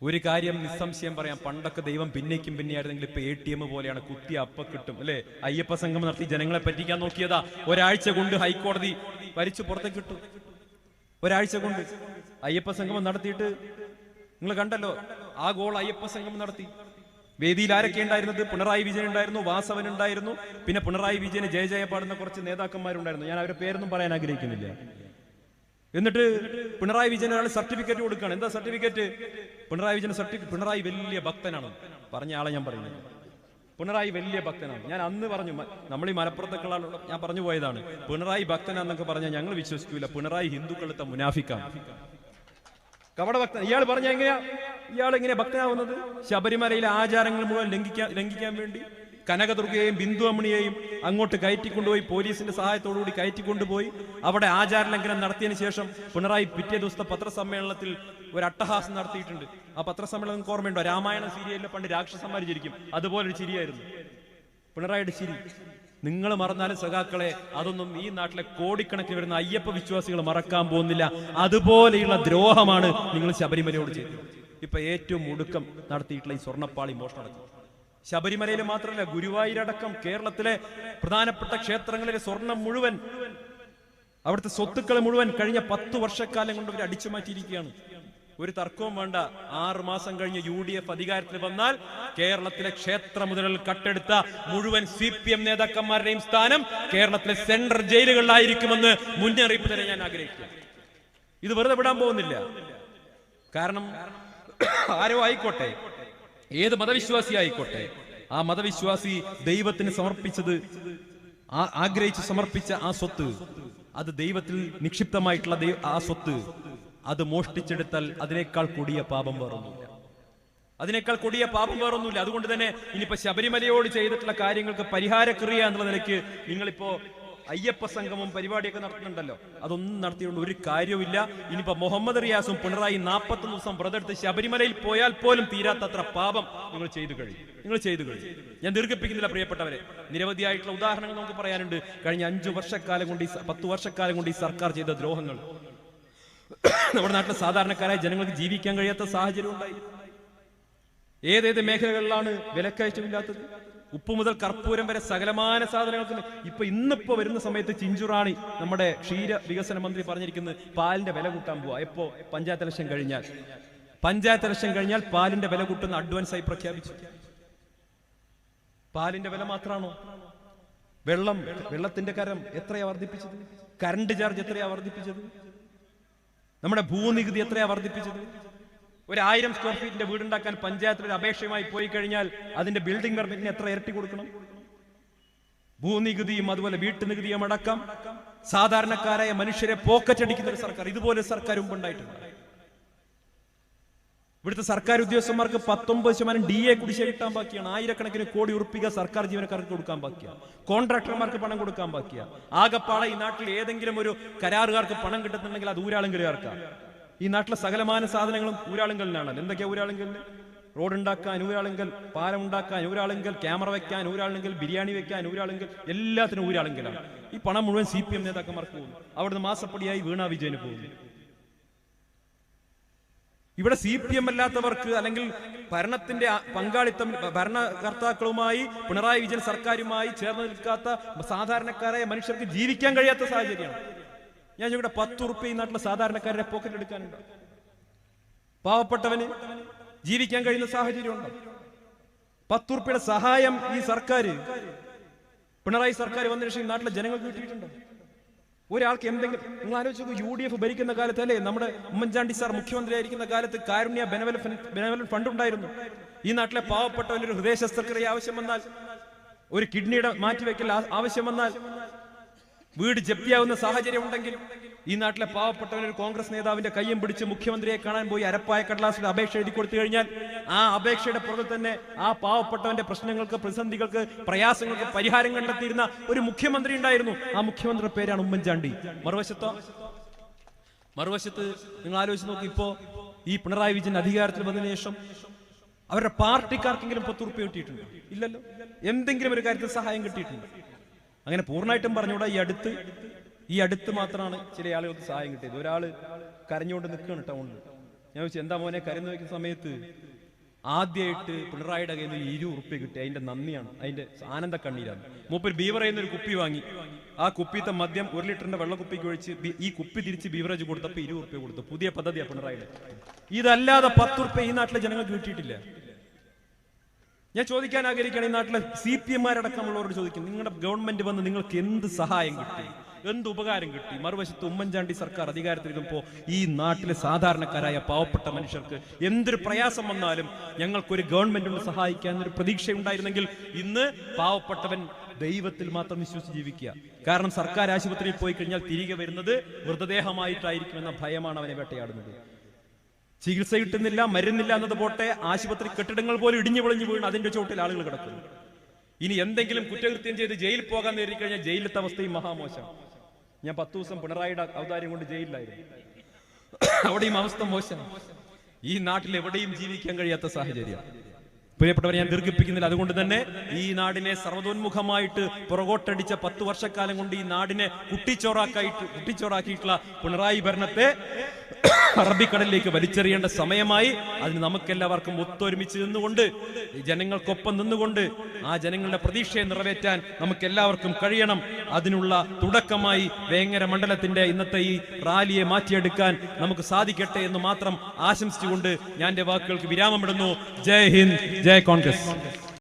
ഒരു കാര്യം നിസ്സംശയം പറയാം, പണ്ടൊക്കെ ദൈവം പിന്നേക്കും പിന്നെയായിരുന്നെങ്കിൽ ഇപ്പൊ ATM പോലെയാണ്, കുത്തി അപ്പ കിട്ടും അല്ലെ. അയ്യപ്പ സംഗമം നടത്തി ജനങ്ങളെ പറ്റിക്കാൻ നോക്കിയതാ, ഒരാഴ്ച കൊണ്ട് ഹൈക്കോടതി വലിച്ചു പുറത്തേക്ക് കിട്ടും. ഒരാഴ്ച കൊണ്ട് അയ്യപ്പ സംഗമം നടത്തിയിട്ട് നിങ്ങൾ കണ്ടല്ലോ, ആ ഗോൾ അയ്യപ്പ സംഗമം നടത്തി. വേദിയിൽ ആരൊക്കെ ഉണ്ടായിരുന്നത്? പിണറായി വിജയൻ ഉണ്ടായിരുന്നു, വാസവൻ ഉണ്ടായിരുന്നു, പിന്നെ പിണറായി വിജയന് ജയ പാടുന്ന കുറച്ച് നേതാക്കന്മാരുണ്ടായിരുന്നു. ഞാൻ അവരുടെ പേരൊന്നും പറയാൻ ആഗ്രഹിക്കുന്നില്ല. എന്നിട്ട് പിണറായി വിജയൻ ഒരാൾ സർട്ടിഫിക്കറ്റ് കൊടുക്കുകയാണ്. എന്താ സർട്ടിഫിക്കറ്റ്? പിണറായി വിജയൻ സർട്ടിഫിക്കറ്റ്. പിണറായി വലിയ ഭക്തനാണ്, പറഞ്ഞ ആളെ ഞാൻ പറയുന്നത്. പിണറായി വലിയ ഭക്തനാണ്. ഞാൻ അന്ന് പറഞ്ഞു, നമ്മൾ ഈ മലപ്പുറത്തേക്കുള്ള ഞാൻ പറഞ്ഞു പോയതാണ്, പിണറായി ഭക്തനാന്നൊക്കെ പറഞ്ഞാൽ ഞങ്ങൾ വിശ്വസിക്കൂല. പിണറായി ഹിന്ദുക്കളത്തെ മുനാഫിക്കാണ്, കപട ഭക്തൻ. ഇയാൾ പറഞ്ഞ എങ്ങനെയാ ഇയാൾ എങ്ങനെയാ ഭക്തനാവുന്നത്? ശബരിമലയിലെ ആചാരങ്ങൾ മുഴുവൻ ലംഘിക്കാൻ വേണ്ടി കനകദുർഗയെയും ബിന്ദു അമ്മണിയെയും അങ്ങോട്ട് കയറ്റിക്കൊണ്ടുപോയി, പോലീസിന്റെ സഹായത്തോടുകൂടി കയറ്റിക്കൊണ്ടുപോയി അവിടെ ആചാര ലംഘനം നടത്തിയതിനു ശേഷം പിണറായി പിറ്റേ ദിവസത്തെ പത്രസമ്മേളനത്തിൽ ഒരു അട്ടഹാസം നടത്തിയിട്ടുണ്ട്. ആ പത്രസമ്മേളനം ഓർമ്മയുണ്ടോ? രാമായണ സീരിയലിലെ പണ്ട് രാക്ഷസന്മാർ ചിരിക്കും, അതുപോലൊരു ചിരിയായിരുന്നു പിണറായിയുടെ ചിരി. നിങ്ങൾ മറന്നാലും സഖാക്കളെ, അതൊന്നും ഈ നാട്ടിലെ കോടിക്കണക്കിന് വരുന്ന അയ്യപ്പ വിശ്വാസികൾ മറക്കാൻ പോകുന്നില്ല. അതുപോലെയുള്ള ദ്രോഹമാണ് നിങ്ങൾ ശബരിമലയോട് ചെയ്തത്. ഇപ്പൊ ഏറ്റവും ഒടുക്കം നടത്തിയിട്ടുള്ള ഈ സ്വർണ്ണപ്പാളി മോഷണം, ശബരിമലയിൽ മാത്രമല്ല ഗുരുവായൂരടക്കം കേരളത്തിലെ പ്രധാനപ്പെട്ട ക്ഷേത്രങ്ങളിലെ സ്വർണം മുഴുവൻ, അവിടുത്തെ സ്വത്തുക്കൾ മുഴുവൻ കഴിഞ്ഞ 10 വർഷക്കാലം കൊണ്ട് അവർ അടിച്ചു മാറ്റിയിരിക്കുകയാണ്. ഒരു തർക്കവും വേണ്ട. 6 മാസം കഴിഞ്ഞ് UDF അധികാരത്തിൽ വന്നാൽ കേരളത്തിലെ ക്ഷേത്ര മുതലുകൾ കട്ടെടുത്ത മുഴുവൻ CPM നേതാക്കന്മാരുടെയും സ്ഥാനം കേരളത്തിലെ സെൻട്രൽ ജയിലുകളിലായിരിക്കുമെന്ന് മുന്നറിയിപ്പ് തരാൻ ഞാൻ ആഗ്രഹിക്കുക. ഇത് വെറുതെ വിടാൻ പോകുന്നില്ല. കാരണം ആരോ ആയിക്കോട്ടെ, ഏത് മതവിശ്വാസി ആയിക്കോട്ടെ, ആ മതവിശ്വാസി ദൈവത്തിന് സമർപ്പിച്ചത്, ആഗ്രഹിച്ച് സമർപ്പിച്ച ആ സ്വത്ത്, അത് ദൈവത്തിൽ നിക്ഷിപ്തമായിട്ടുള്ള ആ സ്വത്ത്, അത് മോഷ്ടിച്ചെടുത്താൽ അതിനേക്കാൾ കൊടിയ പാപം വേറൊന്നുമില്ല. അതിനേക്കാൾ കൊടിയ പാപം വേറൊന്നുമില്ല. അതുകൊണ്ട് തന്നെ ഇനിയിപ്പോ ശബരിമലയോട് ചെയ്തിട്ടുള്ള കാര്യങ്ങൾക്ക് പരിഹാരക്രിയ എന്നുള്ള നിലയ്ക്ക് നിങ്ങളിപ്പോ അയ്യപ്പ സംഗമം പരിപാടിയൊക്കെ നടത്തുന്നുണ്ടല്ലോ, അതൊന്നും നടത്തിയുകൊണ്ട് ഒരു കാര്യവുമില്ല. ഇനിയിപ്പോ മുഹമ്മദ് റിയാസും പിണറായി 41 ദിവസം വ്രതെടുത്ത് ശബരിമലയിൽ പോയാൽ പോലും തീരാത്തത്ര പാപം നിങ്ങൾ ചെയ്തു കഴിഞ്ഞു. ഞാൻ ദീർഘിപ്പിക്കുന്നില്ല പ്രിയപ്പെട്ടവരെ, നിരവധിയായിട്ടുള്ള ഉദാഹരണങ്ങൾ നമുക്ക് പറയാനുണ്ട്. കഴിഞ്ഞ 5 വർഷക്കാലം കൊണ്ട് 10 വർഷക്കാലം കൊണ്ട് ഈ സർക്കാർ ചെയ്ത ദ്രോഹങ്ങൾ. നമ്മുടെ നാട്ടിലെ സാധാരണക്കാരായ ജനങ്ങൾക്ക് ജീവിക്കാൻ കഴിയാത്ത സാഹചര്യം ഉണ്ടായി. ഏതേത് മേഖലകളിലാണ് വിലക്കയറ്റമില്ലാത്തത്? ഉപ്പ് മുതൽ കർപ്പൂരം വരെ സകലമാന സാധനങ്ങൾക്ക് ഇന്നിപ്പോ വരുന്ന സമയത്ത് ചിഞ്ചുറാണി നമ്മുടെ ക്ഷീര വികസന മന്ത്രി പറഞ്ഞിരിക്കുന്നത് പാലിന്റെ വില കൂട്ടാൻ പോവാ. എപ്പോ? പഞ്ചായത്ത് ഇലക്ഷൻ കഴിഞ്ഞാൽ പാലിന്റെ വില കൂട്ടുന്ന അഡ്വാൻസ് ആയി പ്രഖ്യാപിച്ചു. പാലിന്റെ വില മാത്രമാണോ? വെള്ളത്തിന്റെ കരം എത്രയാ വർദ്ധിപ്പിച്ചത്? കറണ്ട് ചാർജ് എത്രയാ വർദ്ധിപ്പിച്ചത്? നമ്മുടെ ഭൂനികുതി എത്രയാ വർദ്ധിപ്പിച്ചത്? 1000 സ്ക്വയർ ഫീറ്റിന്റെ വീടുണ്ടാക്കാൻ പഞ്ചായത്തിൽ ഒരു അപേക്ഷയുമായി പോയി കഴിഞ്ഞാൽ അതിന്റെ ബിൽഡിംഗ് പെർമിറ്റിന് എത്ര ഇരട്ടി കൊടുക്കണം? ഭൂനികുതിയും അതുപോലെ വീട്ടുനികുതിയും അടക്കം സാധാരണക്കാരായ മനുഷ്യരെ പോക്കറ്റടിക്കുന്ന ഒരു സർക്കാർ, ഇതുപോലെ സർക്കാർ മുമ്പുണ്ടായിട്ടുണ്ട്. ഇവിടുത്തെ സർക്കാർ ഉദ്യോഗസ്ഥന്മാർക്ക് 19% DA കുടിശ്ശിക കിട്ടാൻ ബാക്കിയാണ്. ആയിരക്കണക്കിന് കോടി ഉറുപ്പിക സർക്കാർ ജീവനക്കാർക്ക് കൊടുക്കാൻ ബാക്കിയാണ്. കോൺട്രാക്ടർമാർക്ക് പണം കൊടുക്കാൻ ബാക്കിയാണ്. ആകപ്പാടെ ഈ നാട്ടിൽ ഏതെങ്കിലും ഒരു കരാറുകാർക്ക് പണം കിട്ടുന്നുണ്ടെങ്കിൽ അത് ഊരാളുങ്കലുകാർക്കാണ്. ഈ നാട്ടിലെ സകലമാന സാധനങ്ങളും ഊരാളുങ്കലിനാണല്ലോ. എന്തൊക്കെയാ ഊരാളുങ്കലിന്? റോഡ് ഉണ്ടാക്കാൻ ഊരാളുങ്കൽ, പാലം ഉണ്ടാക്കാൻ ഊരാളുങ്കൽ, ക്യാമറ വെക്കാൻ ഊരാളുങ്കൽ, ബിരിയാണി വെക്കാൻ ഊരാളുങ്കൽ, എല്ലാത്തിനും ഊരാളുങ്കലാണ്. ഈ പണം മുഴുവൻ CPM നേതാക്കന്മാർക്ക് പോകുന്നു. അവിടുന്ന് മാസപ്പടിയായി വീണ വിജയന് പോകുന്നു. ഇവിടെ CPM അല്ലാത്തവർക്ക് അല്ലെങ്കിൽ ഭരണത്തിന്റെ പങ്കാളിത്തം ഭരണകർത്താക്കളുമായി പിണറായി വിജയൻ സർക്കാരുമായി ചേർന്ന് നിൽക്കാത്ത സാധാരണക്കാരായ മനുഷ്യർക്ക് ജീവിക്കാൻ കഴിയാത്ത സാഹചര്യമാണ്. ഞാൻ ഇവിടെ 10 ഉറുപ്പിക ഈ നാട്ടിലെ സാധാരണക്കാരുടെ പോക്കറ്റ് എടുക്കാനുണ്ട്. പാവപ്പെട്ടവന് ജീവിക്കാൻ കഴിയുന്ന സാഹചര്യമുണ്ട്. 10 ഉറുപ്പിയുടെ സഹായം ഈ സർക്കാർ, പിണറായി സർക്കാർ വന്നതിന് ശേഷം നാട്ടിലെ ജനങ്ങൾക്ക് കിട്ടിയിട്ടുണ്ട്. ഒരാൾക്ക് എന്തെങ്കിലും, നിങ്ങൾ ആലോചിച്ചു, UDF ഭരിക്കുന്ന കാലത്ത് അല്ലേ, നമ്മുടെ ഉമ്മൻചാണ്ടി സാർ മുഖ്യമന്ത്രിയായിരിക്കുന്ന കാലത്ത് കാരുണ്യ ബെനവലന്റ് ഫണ്ട് ഉണ്ടായിരുന്നു. ഈ നാട്ടിലെ പാവപ്പെട്ടവനൊരു ഹൃദയ ശസ്ത്രക്രിയ ആവശ്യം വന്നാൽ, ഒരു കിഡ്നിയുടെ മാറ്റിവെക്കൽ ആവശ്യം വന്നാൽ, വീട് ജപ്തിയാവുന്ന സാഹചര്യം ഉണ്ടെങ്കിൽ ഈ നാട്ടിലെ പാവപ്പെട്ടവനൊരു കോൺഗ്രസ് നേതാവിന്റെ കയ്യും പിടിച്ച് മുഖ്യമന്ത്രിയെ കാണാൻ പോയി അരപ്പായ കടലാസിൽ അപേക്ഷ എഴുതി കൊടുത്തു കഴിഞ്ഞാൽ ആ അപേക്ഷയുടെ പുറകിൽ തന്നെ ആ പാവപ്പെട്ടവന്റെ പ്രശ്നങ്ങൾക്ക്, പ്രതിസന്ധികൾക്ക്, പ്രയാസങ്ങൾക്ക് പരിഹാരം കണ്ടെത്തിയിരുന്ന ഒരു മുഖ്യമന്ത്രി ഉണ്ടായിരുന്നു. ആ മുഖ്യമന്ത്രിയുടെ പേരാണ് ഉമ്മൻചാണ്ടി. മറുവശത്ത് നിങ്ങൾ ആലോചിച്ച് നോക്കി, ഇപ്പോ ഈ പിണറായി വിജയൻ അധികാരത്തിൽ വന്നതിന് ശേഷം അവരുടെ പാർട്ടിക്കാർക്കെങ്കിലും 10 ഉറുപ്പിക കിട്ടിയിട്ടുണ്ട്? ഇല്ലല്ലോ. എന്തെങ്കിലും ഒരു കാര്യത്തിൽ സഹായം കിട്ടിയിട്ടുണ്ട്? അങ്ങനെ പൂർണ്ണമായിട്ടും പറഞ്ഞുകൂടാ. ഈ അടുത്ത് മാത്രമാണ് ചില ആളുകൾക്ക് സഹായം കിട്ടിയത്. ഒരാള് കരഞ്ഞുകൊണ്ട് നിൽക്കുകയാണ് ടൗണിൽ. ഞാൻ ചോദിച്ചു എന്താ മോനെ കരുന്ന് വയ്ക്കുന്ന സമയത്ത് ആദ്യമായിട്ട് പിണറായിയുടെ കയ്യിൽ നിന്ന് 20 ഉറുപ്പ്യ കിട്ടി. അതിന്റെ നന്ദിയാണ്, അതിന്റെ ആനന്ദ കണ്ണീരാണ്. മൂപ്പർ ബീവറേജിൽ നിന്ന് ഒരു കുപ്പി വാങ്ങി. ആ കുപ്പിത്തെ മദ്യം 1 ലിറ്ററിന്റെ വെള്ളക്കുപ്പിക്ക് ഒഴിച്ച് ഈ കുപ്പി തിരിച്ച് ബീവറേജ് കൊടുത്തപ്പോൾ 20 ഉറുപ്പ്യ കൊടുത്തു. പുതിയ പദ്ധതിയാണ് പിണറായിയുടെ. ഇതല്ലാതെ 10 ഉറുപ്പ്യ ഈ നാട്ടിലെ ജനങ്ങൾക്ക് കിട്ടിയിട്ടില്ല. ഞാൻ ചോദിക്കാൻ ആഗ്രഹിക്കുകയാണ്, ഈ നാട്ടിലെ CPM അടക്കമുള്ളവരോട് ചോദിക്കും, നിങ്ങളുടെ ഗവൺമെന്റ് വന്ന് നിങ്ങൾക്ക് എന്ത് സഹായം കിട്ടി, എന്ത് ഉപകാരം കിട്ടി? മറുവശത്ത് ഉമ്മൻചാണ്ടി സർക്കാർ അധികാരത്തിലിരുന്നപ്പോൾ ഈ നാട്ടിലെ സാധാരണക്കാരായ പാവപ്പെട്ട മനുഷ്യർക്ക് എന്തൊരു പ്രയാസം വന്നാലും ഞങ്ങൾക്കൊരു ഗവൺമെന്റിനോട് സഹായിക്കാൻ ഒരു പ്രതീക്ഷയുണ്ടായിരുന്നെങ്കിൽ ഇന്ന് പാവപ്പെട്ടവൻ ദൈവത്തിൽ മാത്രം വിശ്വസിച്ച് ജീവിക്കുക. കാരണം സർക്കാർ ആശുപത്രിയിൽ പോയി കഴിഞ്ഞാൽ തിരികെ വരുന്നത് മൃതദേഹമായിട്ടായിരിക്കുമെന്ന ഭയമാണ് അവനെ വേട്ടയാടുന്നത്. ചികിത്സ കിട്ടുന്നില്ല, മരുന്നില്ല എന്നത് പോട്ടെ, ആശുപത്രി കെട്ടിടങ്ങൾ പോലും ഇടിഞ്ഞു പൊളിഞ്ഞു വീണ് അതിന്റെ ചോട്ടിൽ ആളുകൾ കിടക്കുന്നു. ഇനി എന്തെങ്കിലും കുറ്റകൃത്യം ചെയ്ത് ജയിലിൽ പോകാൻ നേരി കഴിഞ്ഞാൽ ജയിലിലത്തെ അവസ്ഥയും മഹാമോശം. ഞാൻ 10 ദിവസം പിണറായിയുടെ ഔദാര്യം കൊണ്ട് ജയിലിലായിരുന്നു. അവിടെയും അവസ്ഥ മോശം. ഈ നാട്ടിൽ എവിടെയും ജീവിക്കാൻ കഴിയാത്ത സാഹചര്യം. പ്രിയപ്പെട്ടവരെ, ഞാൻ ദീർഘിപ്പിക്കുന്നില്ല. അതുകൊണ്ട് തന്നെ ഈ നാടിനെ സർവ്വതോന്മുഖമായിട്ട് പുറകോട്ടടിച്ച 10 വർഷക്കാലം കൊണ്ട് ഈ നാടിനെ കുട്ടിച്ചോറാക്കിയിട്ടുള്ള പിണറായി ഭരണത്തെ അറബിക്കടലിലേക്ക് വലിച്ചെറിയേണ്ട സമയമായി. അതിന് നമുക്കെല്ലാവർക്കും ഒത്തൊരുമിച്ച് നിന്നുകൊണ്ട്, ജനങ്ങൾക്കൊപ്പം നിന്നുകൊണ്ട് ആ ജനങ്ങളുടെ പ്രതീക്ഷയെ നിറവേറ്റാൻ നമുക്കെല്ലാവർക്കും കഴിയണം. അതിനുള്ള തുടക്കമായി വേങ്ങര മണ്ഡലത്തിന്റെ ഇന്നത്തെ ഈ റാലിയെ മാറ്റിയെടുക്കാൻ നമുക്ക് സാധിക്കട്ടെ എന്ന് മാത്രം ആശംസിച്ചുകൊണ്ട് ഞാൻ എന്റെ വാക്കുകൾക്ക് വിരാമമിടുന്നു. ജയ് ഹിന്ദ്, ജയ് കോൺഗ്രസ്.